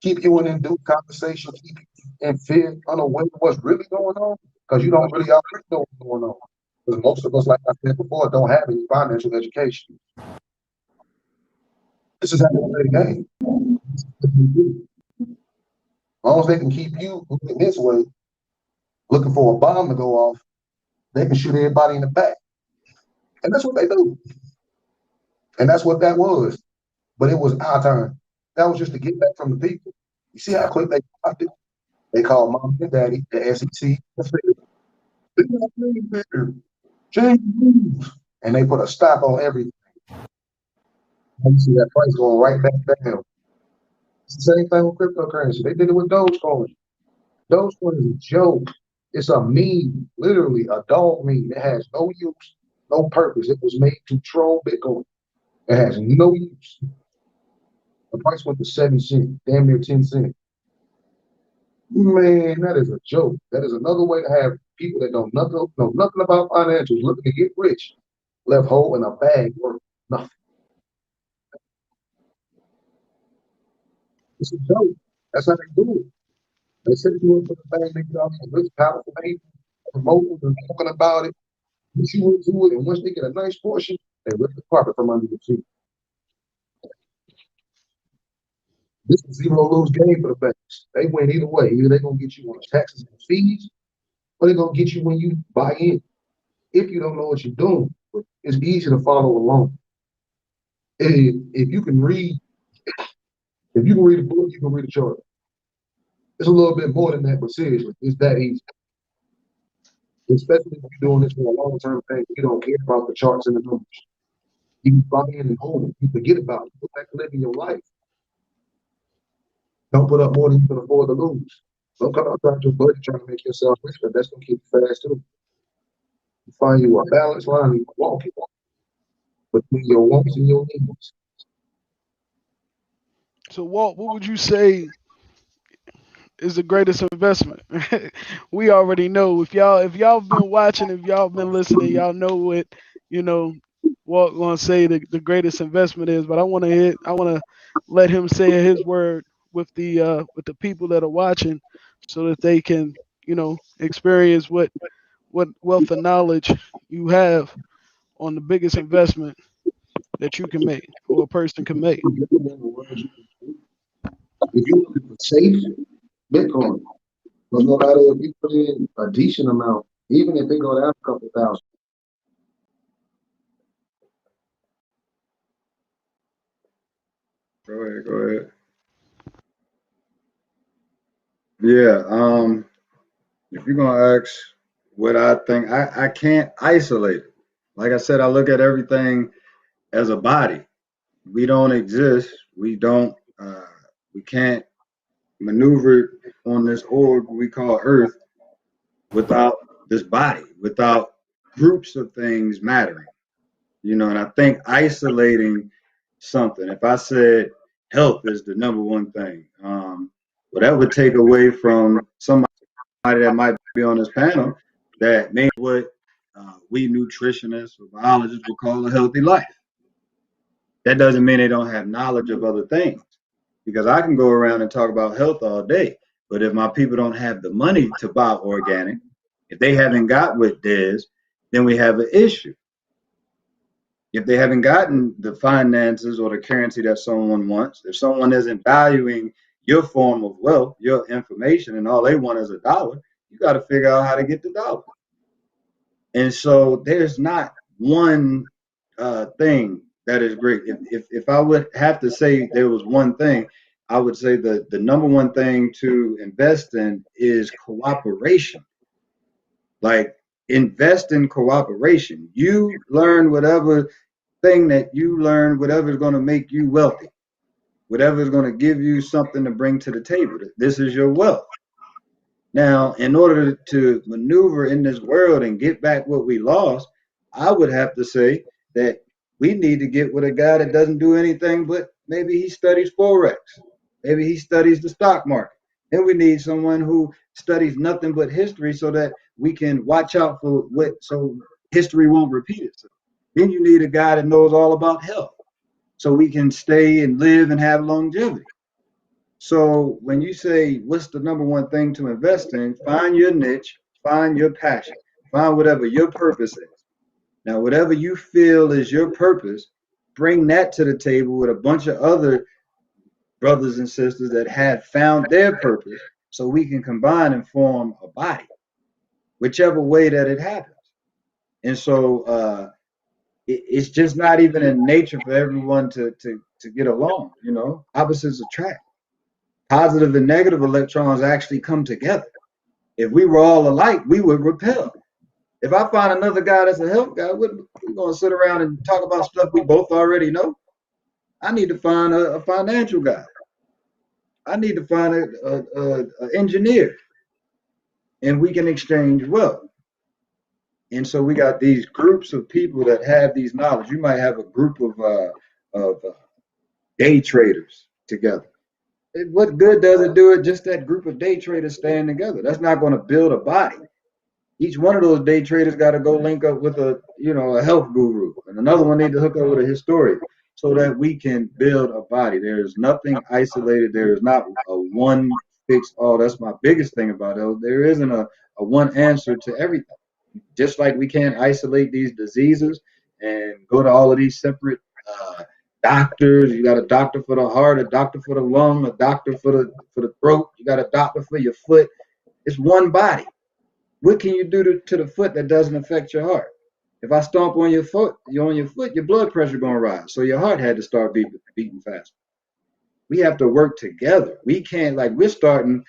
keep you in induced conversation, keep you in fear, unaware of what's really going on, because you don't really already know what's going on. Because most of us, like I said before, don't have any financial education. This is how they play the game. As long as they can keep you moving this way, looking for a bomb to go off, they can shoot everybody in the back. And that's what they do. And that's what that was. But it was our turn. That was just to get back from the people. You see how quick they popped it? They called mom and daddy, the SEC, change the rules. And they put a stop on everything. And you see that price going right back down. It's the same thing with cryptocurrency. They did it with Dogecoin. Dogecoin is a joke. It's a meme, literally a dog meme. It has no use, no purpose. It was made to troll Bitcoin. It has no use. The price went to 7 cents, damn near 10 cents. Man, that is a joke. That is another way to have people that know nothing about financials looking to get rich, left whole in a bag worth nothing. It's a joke. That's how they do it. They set you up for the bag, they get off some rich, powerful people, promoting and talking about it, push you into it, and once they get a nice portion, they rip the carpet from under your feet. This is zero lose game for the banks. They win either way. Either they're gonna get you on taxes and fees, or they're gonna get you when you buy in. If you don't know what you're doing, it's easy to follow along. If you can read, if you can read a book, you can read a chart. It's a little bit more than that, but seriously, it's that easy. Especially if you're doing this for a long-term thing, you don't care about the charts and the numbers. You can buy in and hold it. You forget about it. Go back to living your life. Don't put up more than you can afford to lose. Don't come outside your budget trying to make yourself rich, but that's gonna keep you fast too. You find you a balance line, you walk it between your wants and your needs. So, Walt, what would you say is the greatest investment? We already know. If y'all been watching, if y'all been listening, y'all know what you know. Walt gonna say the greatest investment is. But I want to let him say his word with the people that are watching, so that they can experience what wealth and knowledge you have on the biggest investment that you can make or a person can make. If you're looking for safe Bitcoin, because no matter if you put in a decent amount, even if they go down a couple thousand. Go ahead, go ahead. Yeah, if you're gonna ask what I think, I can't isolate it. Like I said, I look at everything as a body. We don't exist. We don't. We can't maneuvered on this org we call Earth without this body, without groups of things mattering. And I think isolating something, if I said health is the number one thing, well, that would take away from somebody that might be on this panel that may what we nutritionists or biologists would call a healthy life. That doesn't mean they don't have knowledge of other things, because I can go around and talk about health all day, but if my people don't have the money to buy organic, if they haven't got what Des, then we have an issue. If they haven't gotten the finances or the currency that someone wants, if someone isn't valuing your form of wealth, your information, and all they want is a dollar, you got to figure out how to get the dollar. And so there's not one thing that is great. If I would have to say there was one thing, I would say that the number one thing to invest in is cooperation. Like, invest in cooperation. You learn whatever thing that you learn, whatever is going to make you wealthy, whatever is going to give you something to bring to the table. This is your wealth. Now, in order to maneuver in this world and get back what we lost, I would have to say that we need to get with a guy that doesn't do anything but maybe he studies Forex. Maybe he studies the stock market. Then we need someone who studies nothing but history so that we can watch out for so history won't repeat itself. Then you need a guy that knows all about health so we can stay and live and have longevity. So when you say what's the number one thing to invest in, find your niche, find your passion, find whatever your purpose is. Now, whatever you feel is your purpose, bring that to the table with a bunch of other brothers and sisters that have found their purpose so we can combine and form a body, whichever way that it happens. And so it's just not even in nature for everyone to get along. Opposites attract. Positive and negative electrons actually come together. If we were all alike, we would repel. If I find another guy that's a health guy, we're going to sit around and talk about stuff we both already know. I need to find a financial guy. I need to find an engineer, and we can exchange wealth. And so we got these groups of people that have these knowledge. You might have a group of day traders together. What good does it do it just that group of day traders staying together? That's not going to build a body. Each one of those day traders got to go link up with a health guru, and another one need to hook up with a historian so that we can build a body. There is nothing isolated. There is not a one fix all. That's my biggest thing about it. There isn't a one answer to everything. Just like we can't isolate these diseases and go to all of these separate doctors. You got a doctor for the heart, a doctor for the lung, a doctor for the throat. You got a doctor for your foot. It's one body. What can you do to the foot that doesn't affect your heart? If I stomp on your foot, your blood pressure gonna rise. So your heart had to start beating faster. We have to work together. We can't, we're starting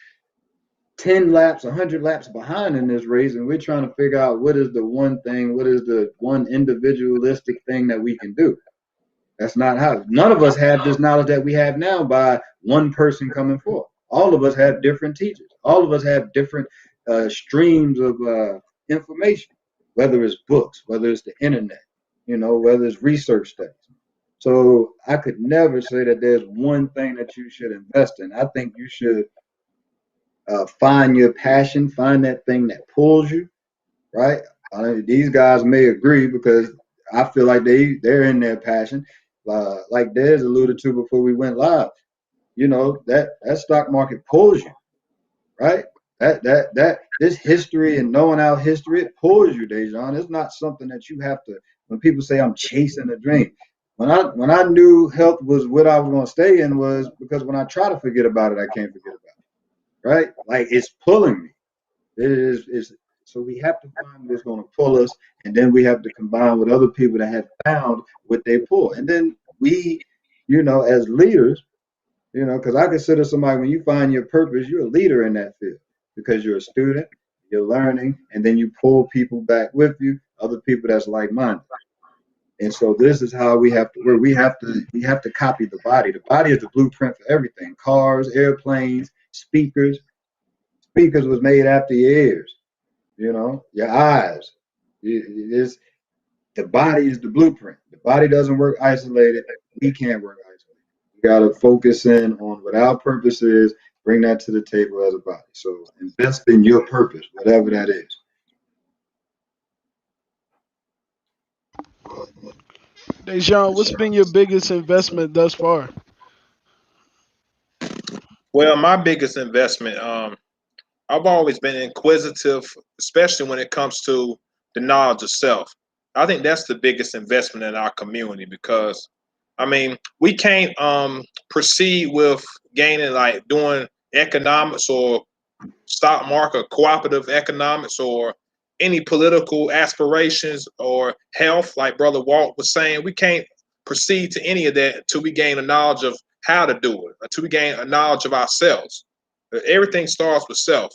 10 laps, 100 laps behind in this race, and we're trying to figure out what is the one thing, what is the one individualistic thing that we can do. That's not how. None of us have this knowledge that we have now by one person coming forth. All of us have different teachers. All of us have different streams of information, whether it's books, whether it's the internet, whether it's research studies. So I could never say that there's one thing that you should invest in. I think you should find your passion, find that thing that pulls you, right? These guys may agree because I feel like they're in their passion. Like Des alluded to before we went live, that stock market pulls you, right? That this history and knowing our history, it pulls you, Dejan. It's not something that you have to. When people say I'm chasing a dream, when I knew health was what I was going to stay in, was because when I try to forget about it, I can't forget about it, right? Like, it's pulling me. It is. So we have to find what's going to pull us, and then we have to combine with other people that have found what they pull, and then we, as leaders, because I consider somebody, when you find your purpose, you're a leader in that field because you're a student, you're learning, and then you pull people back with you, other people that's like-minded. And so this is how we have to work. We have to copy the body. The body is the blueprint for everything: cars, airplanes, Speakers, speakers was made after your ears. Your eyes. It's the body is the blueprint. The body doesn't work isolated. We can't work isolated. We got to focus in on what our purpose is, bring that to the table as a body. So invest in your purpose, whatever that is. Dejan, what's been your biggest investment thus far? Well, my biggest investment, I've always been inquisitive, especially when it comes to the knowledge of self. I think that's the biggest investment in our community because, I mean, we can't proceed with gaining like doing economics or stock market, cooperative economics, or any political aspirations or health, like Brother Walt was saying. We can't proceed to any of that until we gain a knowledge of how to do it, until we gain a knowledge of ourselves. Everything starts with self.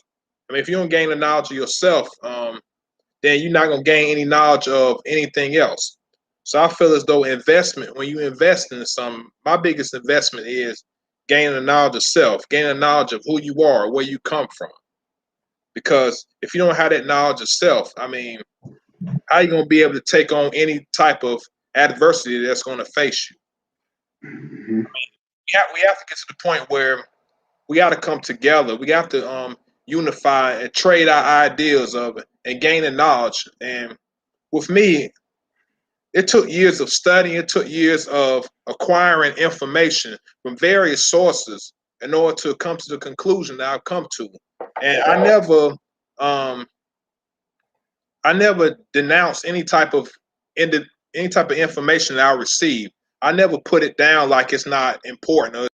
I mean, if you don't gain the knowledge of yourself, then you're not going to gain any knowledge of anything else. So I feel as though investment, when you invest in something, my biggest investment is gaining the knowledge of self, gaining the knowledge of who you are, where you come from. Because if you don't have that knowledge of self, I mean, how are you going to be able to take on any type of adversity that's going to face you? Mhm. We have to get to the point where we got to come together. We have to unify and trade our ideas of it and gain the knowledge. And with me, it took years of studying. It took years of acquiring information from various sources in order to come to the conclusion that I've come to. And um, I never denounced any type of information that I receive. I never put it down like it's not important or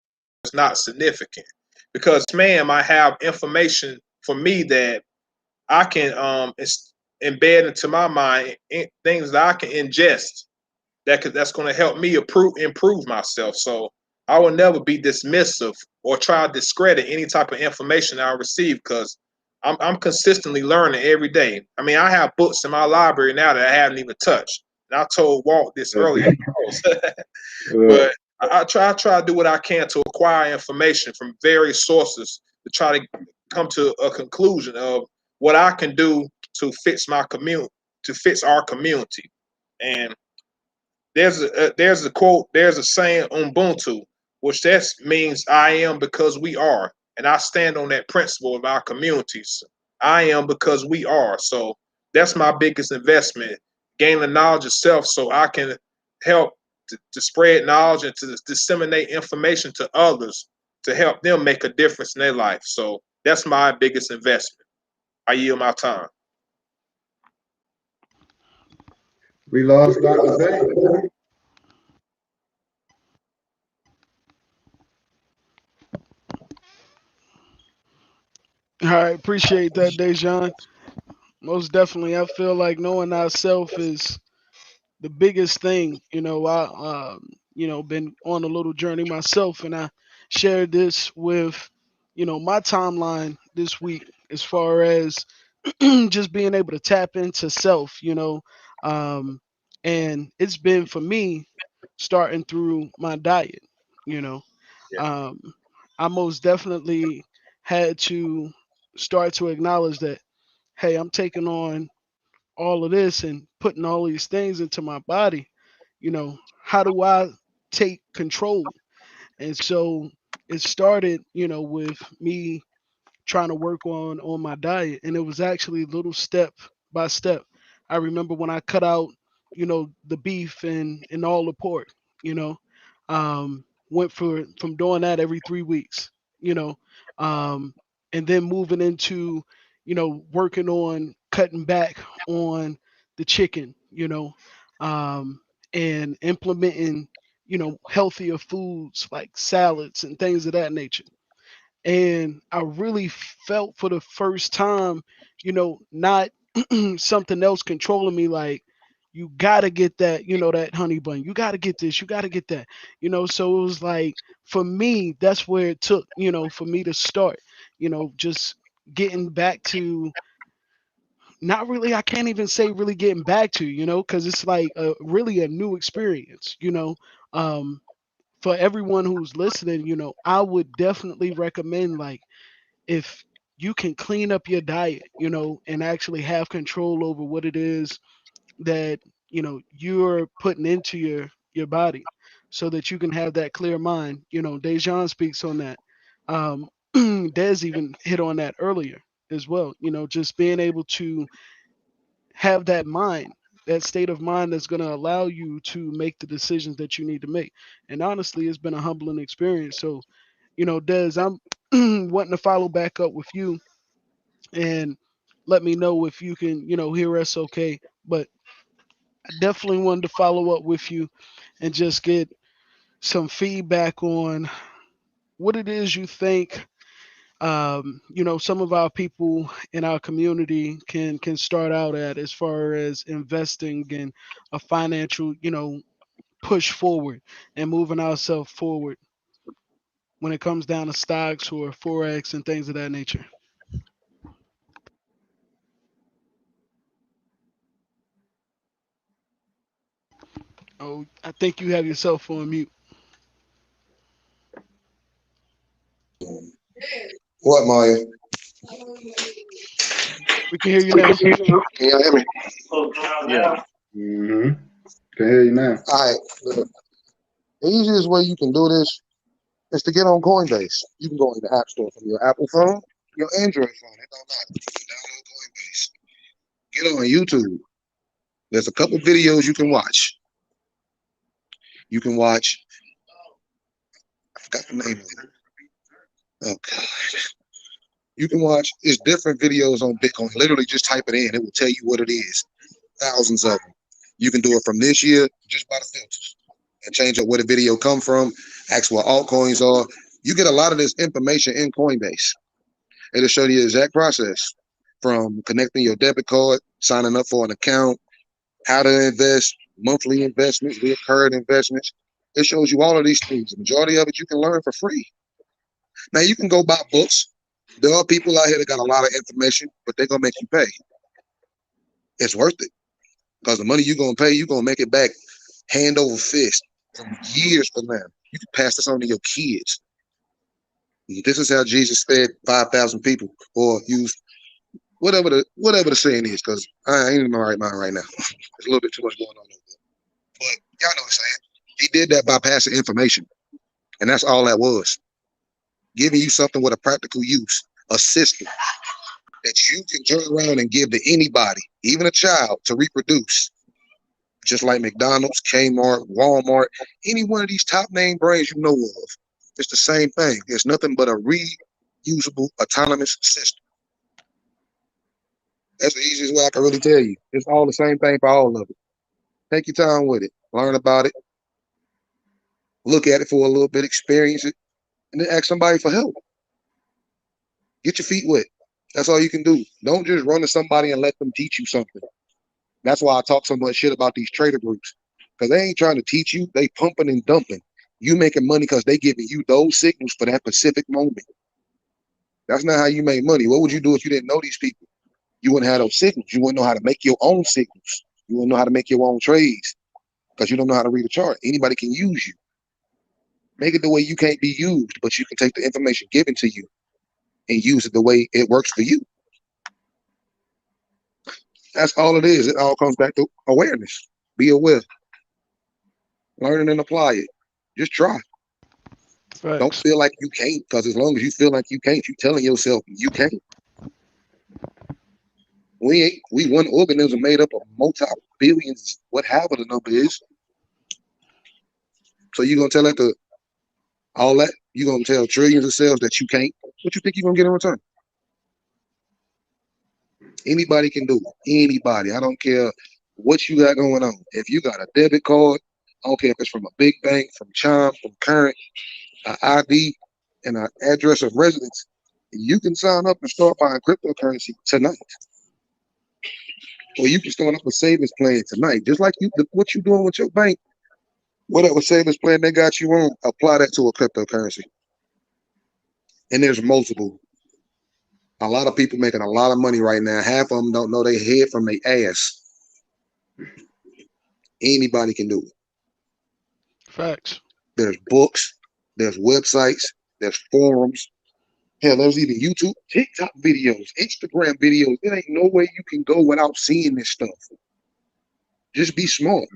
it's not significant. Because man might have information for me that I can embed into my mind things that I can ingest that's going to help me improve myself. So I will never be dismissive or try to discredit any type of information I receive because I'm consistently learning every day. I mean, I have books in my library now that I haven't even touched. And I told Walt this earlier, but I try to do what I can to acquire information from various sources to try to come to a conclusion of what I can do to fix my community, to fix our community. And there's a quote, there's a saying Ubuntu, which that means I am because we are, and I stand on that principle of our communities. I am because we are. So that's my biggest investment: gain the knowledge of self, so I can help to spread knowledge and to disseminate information to others to help them make a difference in their life. So that's my biggest investment. I yield my time. We lost Dr. Bay. All right, appreciate that, Dejan. Most definitely, I feel like knowing ourselves is the biggest thing. Been on a little journey myself, and I shared this with, my timeline this week as far as just being able to tap into self. Um, and it's been for me starting through my diet. You know, Yeah. um, I most definitely had to start to acknowledge that, hey, I'm taking on all of this and putting all these things into my body. How do I take control? And so it started, with me trying to work on my diet, and it was actually little step by step. I remember when I cut out, the beef and all the pork. you know Went for from doing that every 3 weeks. you know um and then moving into, working on cutting back on the chicken, and implementing, healthier foods like salads and things of that nature. And I really felt for the first time, not something else controlling me, like, you gotta get that, that honey bun, you gotta get this, you gotta get that. So it was like, for me, that's where it took, for me to start, just getting back to, not really, I can't even say really getting back to, because it's like really a new experience. Um for everyone who's listening, I would definitely recommend, like, if you can clean up your diet, and actually have control over what it is that you're putting into your body, so that you can have that clear mind. Dejan speaks on that. Des even hit on that earlier as well. Just being able to have that mind, that state of mind that's going to allow you to make the decisions that you need to make. And honestly, it's been a humbling experience. So, Des, I'm wanting to follow back up with you and let me know if you can, hear us okay. But I definitely wanted to follow up with you and just get some feedback on what it is you think, some of our people in our community can start out at, as far as investing in a financial, push forward and moving ourselves forward when it comes down to stocks or forex and things of that nature. Oh, I think you have yourself on mute. What, Maya? We can hear you now. Can y'all hear me? Yeah. Mm-hmm. Can hear you now. All right. Look, the easiest way you can do this is to get on Coinbase. You can go in the App Store from your Apple phone, your Android phone. It don't matter. You can download Coinbase. Get on YouTube. There's a couple videos you can watch. You can watch. I forgot the name of it. Oh God. You can watch. It's different videos on Bitcoin. Literally, just type it in. It will tell you what it is. Thousands of them. You can do it from this year just by the filters and change up where the video come from. Ask what altcoins are. You get a lot of this information in Coinbase. It'll show you the exact process from connecting your debit card, signing up for an account, how to invest, monthly investments, recurring investments. It shows you all of these things. The majority of it you can learn for free. Now you can go buy books. There are people out here that got a lot of information, but they're gonna make you pay. It's worth it because the money you're gonna pay, you're gonna make it back hand over fist from years from now. You can pass this on to your kids. This is how Jesus fed 5,000 people, or used whatever the saying is, because I ain't in my right mind right now. There's a little bit too much going on over there. But y'all know what I'm saying. He did that by passing information, and that's all that was. Giving you something with a practical use, a system that you can turn around and give to anybody, even a child, to reproduce. Just like McDonald's, Kmart, Walmart, any one of these top name brands you know of. It's the same thing. It's nothing but a reusable, autonomous system. That's the easiest way I can really tell you. It's all the same thing for all of it. Take your time with it. Learn about it. Look at it for a little bit, experience it, and then ask somebody for help. Get your feet wet. That's all you can do. Don't just run to somebody and let them teach you something. That's why I talk so much shit about these trader groups. Because they ain't trying to teach you, they pumping and dumping. You making money because they giving you those signals for that specific moment. That's not how you make money. What would you do if you didn't know these people? You wouldn't have those signals. You wouldn't know how to make your own signals. You wouldn't know how to make your own trades because you don't know how to read a chart. Anybody can use you. Make it the way you can't be used, but you can take the information given to you and use it the way it works for you. That's all it is. It all comes back to awareness. Be aware. Learn it and apply it. Just try. Don't Facts. feel like you can't, because as long as you feel like you can't, you telling yourself you can't. We one organism made up of multi billions, whatever the number is. So you gonna tell that to all that? You gonna tell trillions of cells that you can't? What you think you gonna get in return? Anybody can do it. Anybody. I don't care what you got going on. If you got a debit card, I don't care if it's from a big bank, from Chime, from Current, an ID, and an address of residence, you can sign up and start buying cryptocurrency tonight. Or you can start up a savings plan tonight. Just like what you doing with your bank, whatever savings plan they got you on, apply that to a cryptocurrency. And there's multiple. A lot of people making a lot of money right now. Half of them don't know their head from their ass. Anybody can do it. Facts. There's books, there's websites, there's forums. Hell, there's even YouTube, TikTok videos, Instagram videos. There ain't no way you can go without seeing this stuff. Just be smart.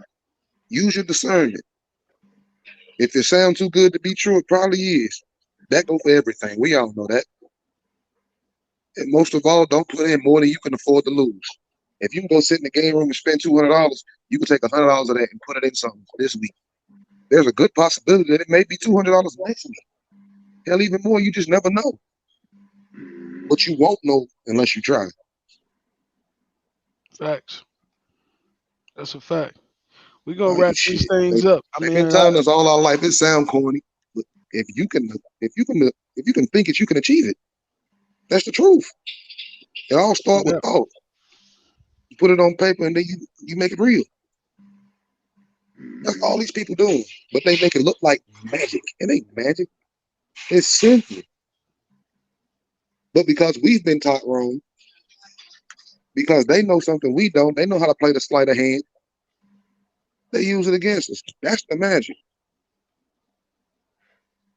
Use your discernment. If it sounds too good to be true, it probably is. That go for everything. We all know that. And most of all, don't put in more than you can afford to lose. If you can go sit in the game room and spend $200, you can take $100 of that and put it in something for this week. There's a good possibility that it may be $200 next week. Hell, even more. You just never know. But you won't know unless you try. Facts. That's a fact. We're gonna Like wrap these shit. things up. I They've mean, been telling us all our life it sound corny, but if you can think it, you can achieve it. That's the truth. It all starts with yeah, thought. You put it on paper and then you make it real. That's all these people doing. But they make it look like magic. It ain't magic. It's simple. But because we've been taught wrong, because they know something we don't, they know how to play the sleight of hand, they use it against us. That's the magic.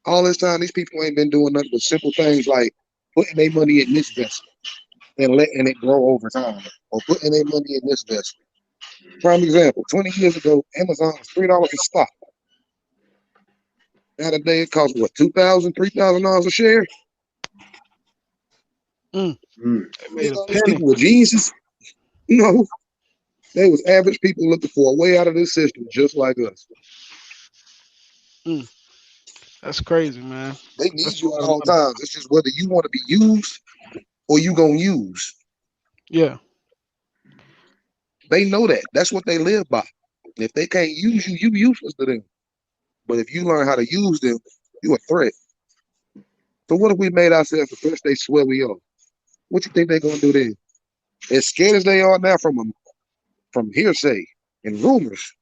All this time, these people ain't been doing nothing but simple things like putting their money in this vessel and letting it grow over time, or putting their money in this vessel. Prime example: 20 years ago, Amazon was $3 a stock. Now today it costs what, $2,000, $3,000 a share? mm, Mm. they You made a know, these penny. people were geniuses. No, they was average people looking for a way out of this system, just like us. Mm, that's crazy, man. They That's need a you at lot of all money. times. It's just whether you want to be used or you gonna use. Yeah, They know that. That's what they live by. If they can't use you, you useless to them. But if you learn how to use them, you a threat. So what if we made ourselves the threats they swear we are? What you think they gonna do then? As scared as they are now from hearsay and rumors,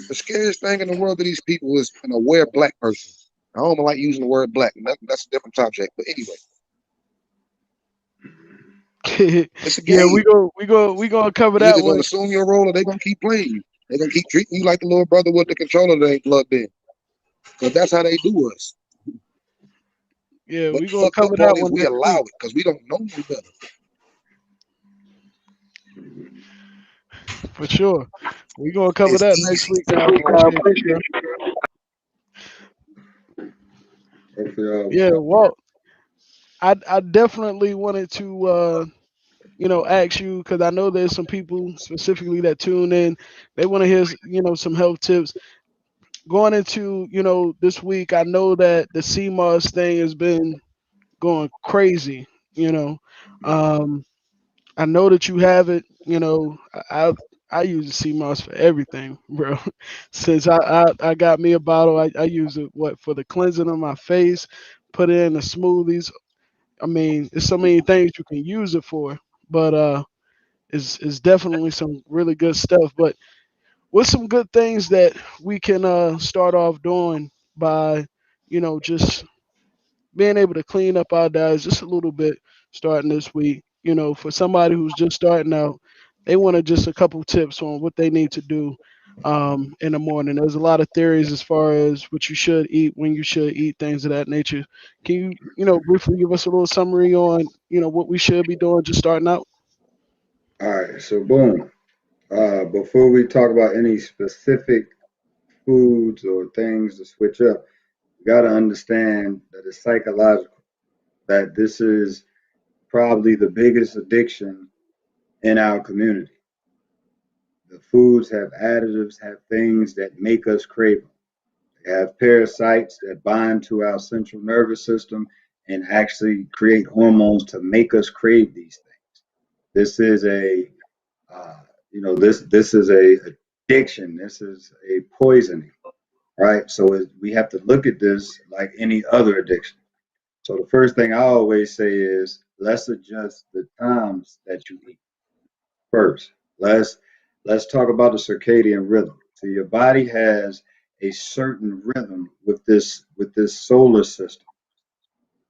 the scariest thing in the world to these people is an aware black person. I don't like using the word black. That's a different subject. But anyway, it's a yeah. We game. go, we gonna cover You that either gonna one. assume your role or they're gonna keep playing you. They're gonna keep treating you like the little brother with the controller that ain't plugged in. Because that's how they do us. Yeah, But we the gonna fucked up cover part that is one we next allow week. it because we don't know no better. For sure. We gonna cover It's that next easy. week. I appreciate you, bro. Hopefully, y'all Yeah, Walt. I definitely wanted to ask you because I know there's some people specifically that tune in. They want to hear some health tips going into this week. I know that the CMOS thing has been going crazy. You know, um, I know that you have it. I use the CMOS for everything, bro. Since I got me a bottle, I use it for the cleansing of my face, put it in the smoothies. I mean, there's so many things you can use it for, but it's definitely some really good stuff. But what's some good things that we can start off doing by, just being able to clean up our diets just a little bit starting this week. For somebody who's just starting out, they wanted just a couple tips on what they need to do in the morning. There's a lot of theories as far as what you should eat, when you should eat, things of that nature. Can you, briefly give us a little summary on, what we should be doing just starting out? All right, so boom. Before we talk about any specific foods or things to switch up, you got to understand that it's psychological, that this is probably the biggest addiction in our community. The foods have additives, have things that make us crave them. They have parasites that bind to our central nervous system and actually create hormones to make us crave these things. This is a uh, this is a addiction. This is a poisoning, right? So we have to look at this like any other addiction. So the first thing I always say is let's adjust the times that you eat first. Let's let's talk about the circadian rhythm. So your body has a certain rhythm with this solar system,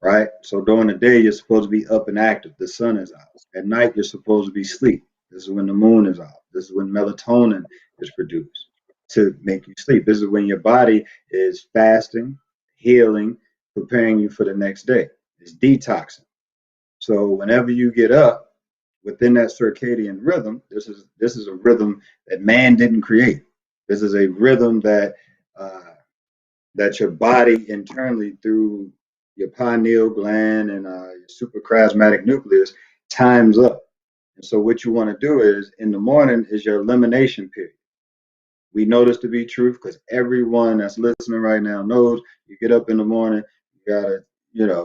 right? So during the day you're supposed to be up and active. The sun is out. At night you're supposed to be asleep. This is when the moon is out. This is when melatonin is produced to make you sleep. This is when your body is fasting, healing, preparing you for the next day. It's detoxing. So whenever you get up within that circadian rhythm, this is a rhythm that man didn't create. This is a rhythm uh, that your body internally through your pineal gland and your suprachiasmatic nucleus times up. And so what you want to do is in the morning is your elimination period. We know this to be truth because everyone that's listening right now knows you get up in the morning, you gotta,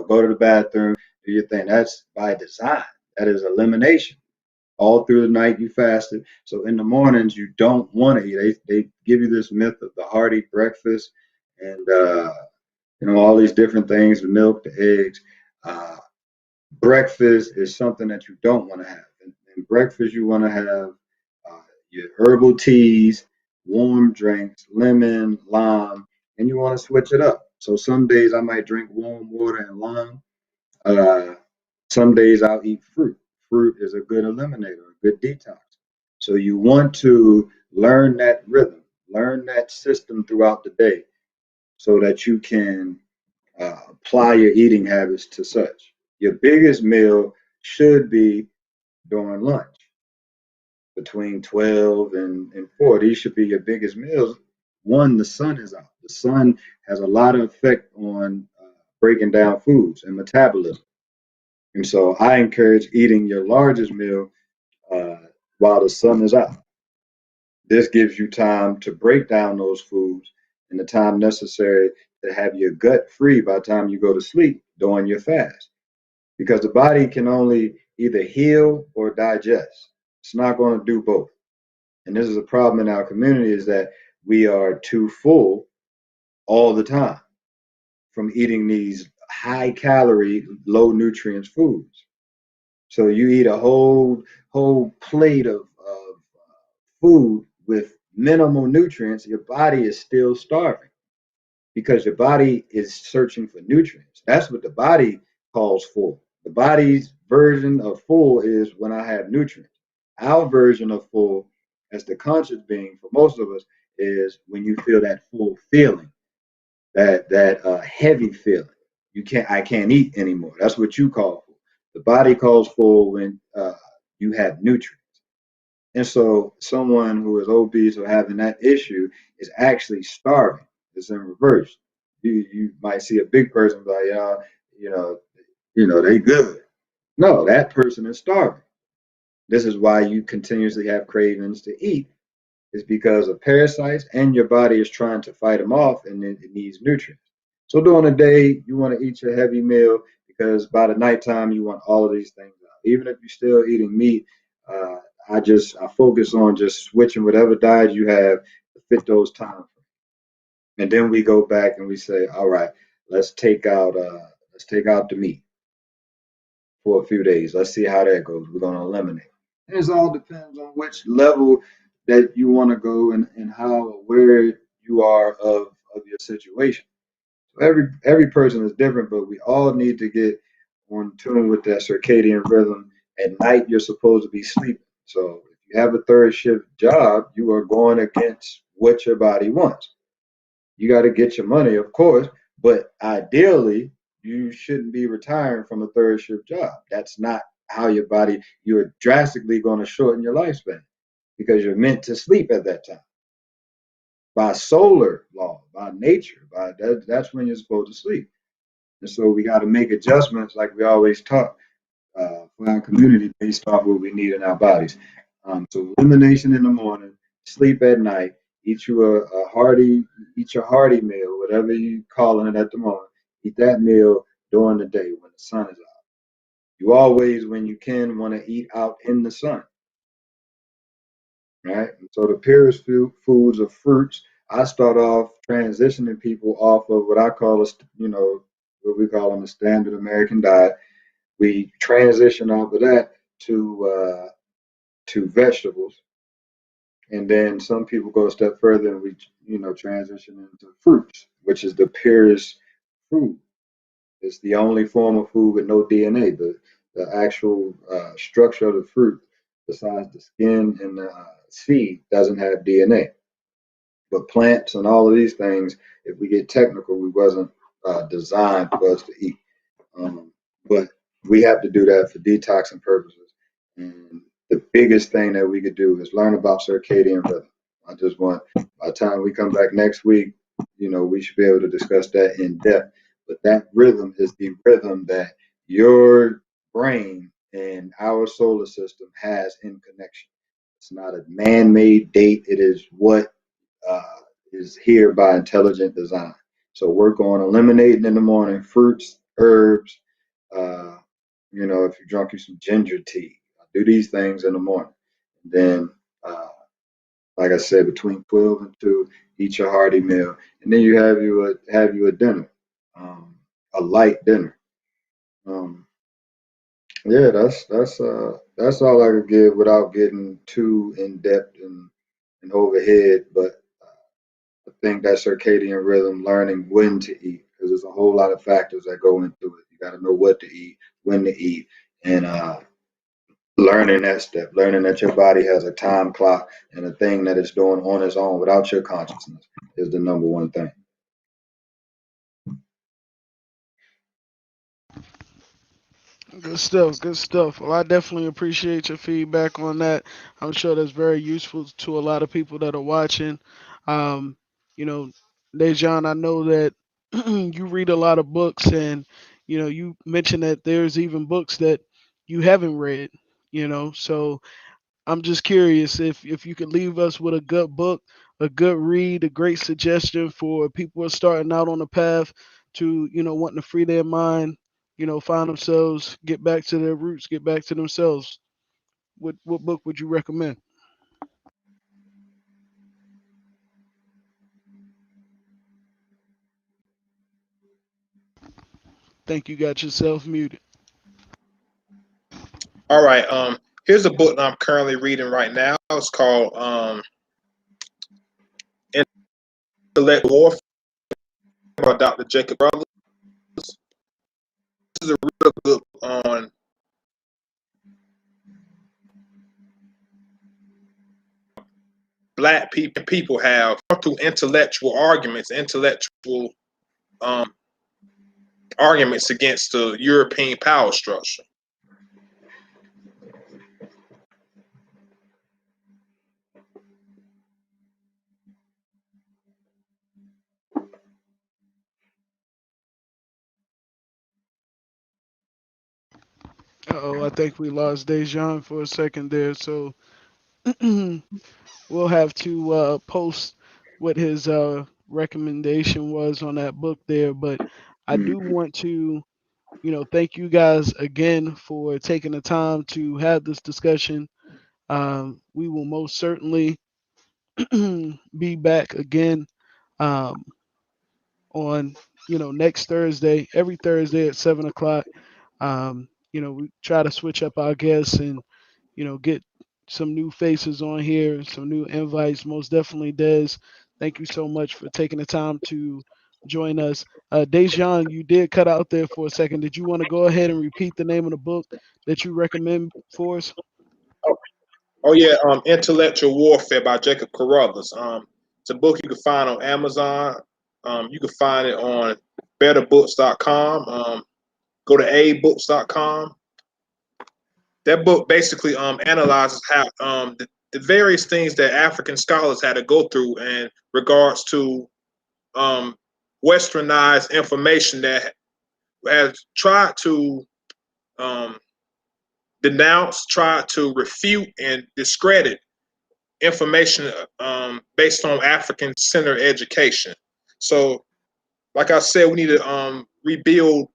go to the bathroom, do your thing. That's by design. That is elimination. All through the night you fasted. So in the mornings you don't want to eat. They give you this myth of the hearty breakfast and all these different things, the milk, the eggs. Uh, Breakfast is something that you don't want to have. In breakfast, you want to have your herbal teas, warm drinks, lemon, lime, and you want to switch it up. So some days I might drink warm water and lime. Uh, some days I'll eat fruit. Fruit is a good eliminator, a good detox. So you want to learn that rhythm, learn that system throughout the day so that you can apply your eating habits to such. Your biggest meal should be during lunch between 12 and 4. These should be your biggest meals. One, the sun is out. The sun has a lot of effect on breaking down foods and metabolism. And so I encourage eating your largest meal uh, while the sun is out. This gives you time to break down those foods and the time necessary to have your gut free by the time you go to sleep during your fast. Because the body can only either heal or digest. It's not going to do both. And this is a problem in our community is that we are too full all the time from eating these high calorie, low nutrients foods. So you eat a whole plate of food with minimal nutrients, your body is still starving because your body is searching for nutrients. That's what the body calls full. The body's version of full is when I have nutrients. Our version of full, as the conscious being for most of us, is when you feel that full feeling, that heavy feeling. I can't eat anymore. That's what you call full. The body calls full when you have nutrients. And so someone who is obese or having that issue is actually starving. It's in reverse. You might see a big person like, yeah, you know, they good. No, that person is starving. This is why you continuously have cravings to eat, is because of parasites and your body is trying to fight them off and it needs nutrients. So during the day, you want to eat your heavy meal because by the nighttime, you want all of these things out. Even if you're still eating meat, uh, I focus on just switching whatever diet you have to fit those times. And then we go back and we say, all right, let's take out the meat for a few days. Let's see how that goes. We're gonna eliminate. And it all depends on which level that you want to go and how aware you are of your situation. So every person is different, but we all need to get on tune with that circadian rhythm. At night, you're supposed to be sleeping. So if you have a third shift job, you are going against what your body wants. You got to get your money, of course, but ideally, you shouldn't be retiring from a third shift job. That's not how your body, you're drastically going to shorten your lifespan because you're meant to sleep at that time. By solar law, by nature, that's when you're supposed to sleep. And so we got to make adjustments like we always talk for our community based off what we need in our bodies. So elimination in the morning, sleep at night, eat you eat your hearty meal, whatever you calling it at the moment. Eat that meal during the day when the sun is out. You always, when you can, want to eat out in the sun, right? And so the purest foods are fruits. I start off transitioning people off of what I call what we call on the standard American diet. We transition off of that to vegetables, and then some people go a step further and we transition into fruits, which is the purest food. It's the only form of food with no DNA. The actual structure of the fruit, besides the skin and the seed, doesn't have DNA. But plants and all of these things, if we get technical, we wasn't designed for us to eat. Um, we have to do that for detoxing purposes. And the biggest thing that we could do is learn about circadian rhythm. I just want, by the time we come back next week, we should be able to discuss that in depth. But that rhythm is the rhythm that your brain and our solar system has in connection. It's not a man made date, it is what uh, is here by intelligent design. So work on eliminating in the morning fruits, herbs. Uh, if you drunk you some ginger tea, do these things in the morning. And then, uh, like I said, between 12 and 2, eat your hearty meal, and then you have you a dinner, um, a light dinner. Um, yeah, that's all I could give without getting too in depth and overhead. But I think that circadian rhythm, learning when to eat, because there's a whole lot of factors that go into it. You got to know what to eat, when to eat, and learning that step, learning that your body has a time clock and a thing that it's doing on its own without your consciousness is the number one thing. Good stuff. Good stuff. Well, I definitely appreciate your feedback on that. I'm sure that's very useful to a lot of people that are watching. Um, you know, Dejan, I know that you read a lot of books, and you mentioned that there's even books that you haven't read. So I'm just curious if you could leave us with a good book, a good read, a great suggestion for people who are starting out on the path to wanting to free their mind, find themselves, get back to their roots, get back to themselves. What book would you recommend? Think you got yourself muted. All right. Here's a book that I'm currently reading right now. It's called Intellect Warfare by Dr. Jacob Brothers. This is a real good book on black people have through intellectual arguments, intellectual um, arguments against the European power structure. Oh, I think we lost Dejan for a second there. So we'll have to post what his recommendation was on that book there. But I do Mhm. want to thank you guys again for taking the time to have this discussion. We will most certainly be back again um, on, next Thursday, every Thursday at 7 o'clock. We try to switch up our guests and, get some new faces on here, some new invites. Most definitely, Des. Thank you so much for taking the time to join us. Dejan, you did cut out there for a second. Did you want to go ahead and repeat the name of the book that you recommend for us? Oh, oh yeah, Intellectual Warfare by Jacob Carruthers. It's a book you can find on Amazon. You can find it on betterbooks.com. Go to abooks.com. That book basically analyzes how the various things that African scholars had to go through in regards to um, westernized information that has tried to um, denounce, tried to refute, and discredit information based on African centered education. So, like I said, we need to rebuild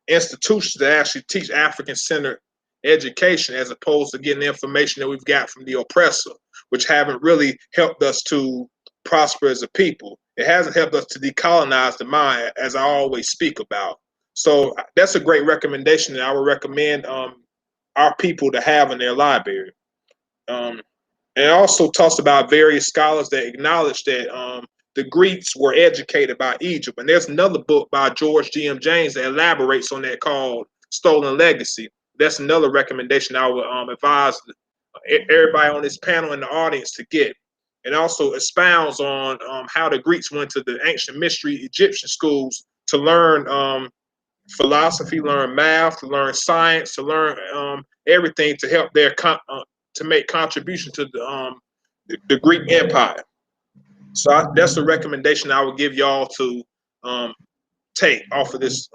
institutions that actually teach African centered education as opposed to getting the information that we've got from the oppressor, which haven't really helped us to prosper as a people. It hasn't helped us to decolonize the mind, as I always speak about. So that's a great recommendation that I would recommend our people to have in their library. Um, and it also talks about various scholars that acknowledge that the Greeks were educated by Egypt. And there's another book by George G.M. James that elaborates on that called Stolen Legacy. That's another recommendation I would advise everybody on this panel and the audience to get. It also expounds on how the Greeks went to the ancient mystery Egyptian schools to learn philosophy, learn math, to learn science, to learn everything to help to make contribution to the Greek Empire. So that's the recommendation I would give y'all to um, take off of this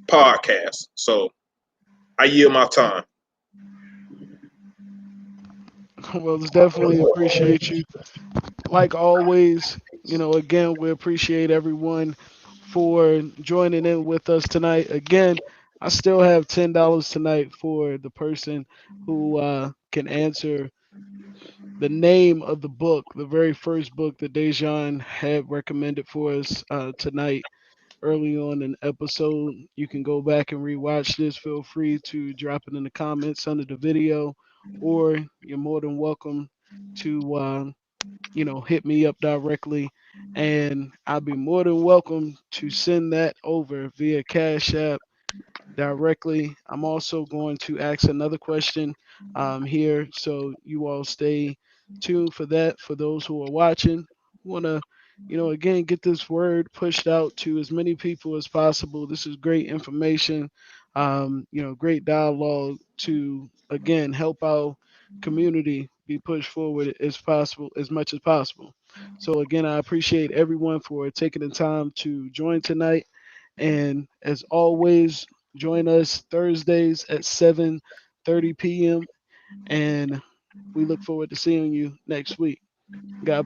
podcast. So I yield my time. Well, it's definitely appreciate you. Like always, again, we appreciate everyone for joining in with us tonight. Again, I still have $10 tonight for the person who can answer the name of the book, the very first book that Dejan had recommended for us tonight early on in the episode. You can go back and rewatch this. Feel free to drop it in the comments under the video, or you're more than welcome to hit me up directly, and I'll be more than welcome to send that over via Cash App directly. I'm also going to ask another question here, so you all stay tuned for that. For those who are watching, want to, again, get this word pushed out to as many people as possible. This is great information, great dialogue to, again, help our community be pushed forward as possible, as much as possible. So again, I appreciate everyone for taking the time to join tonight. And as always, join us Thursdays at 7:30 p.m. And we look forward to seeing you next week. God bless.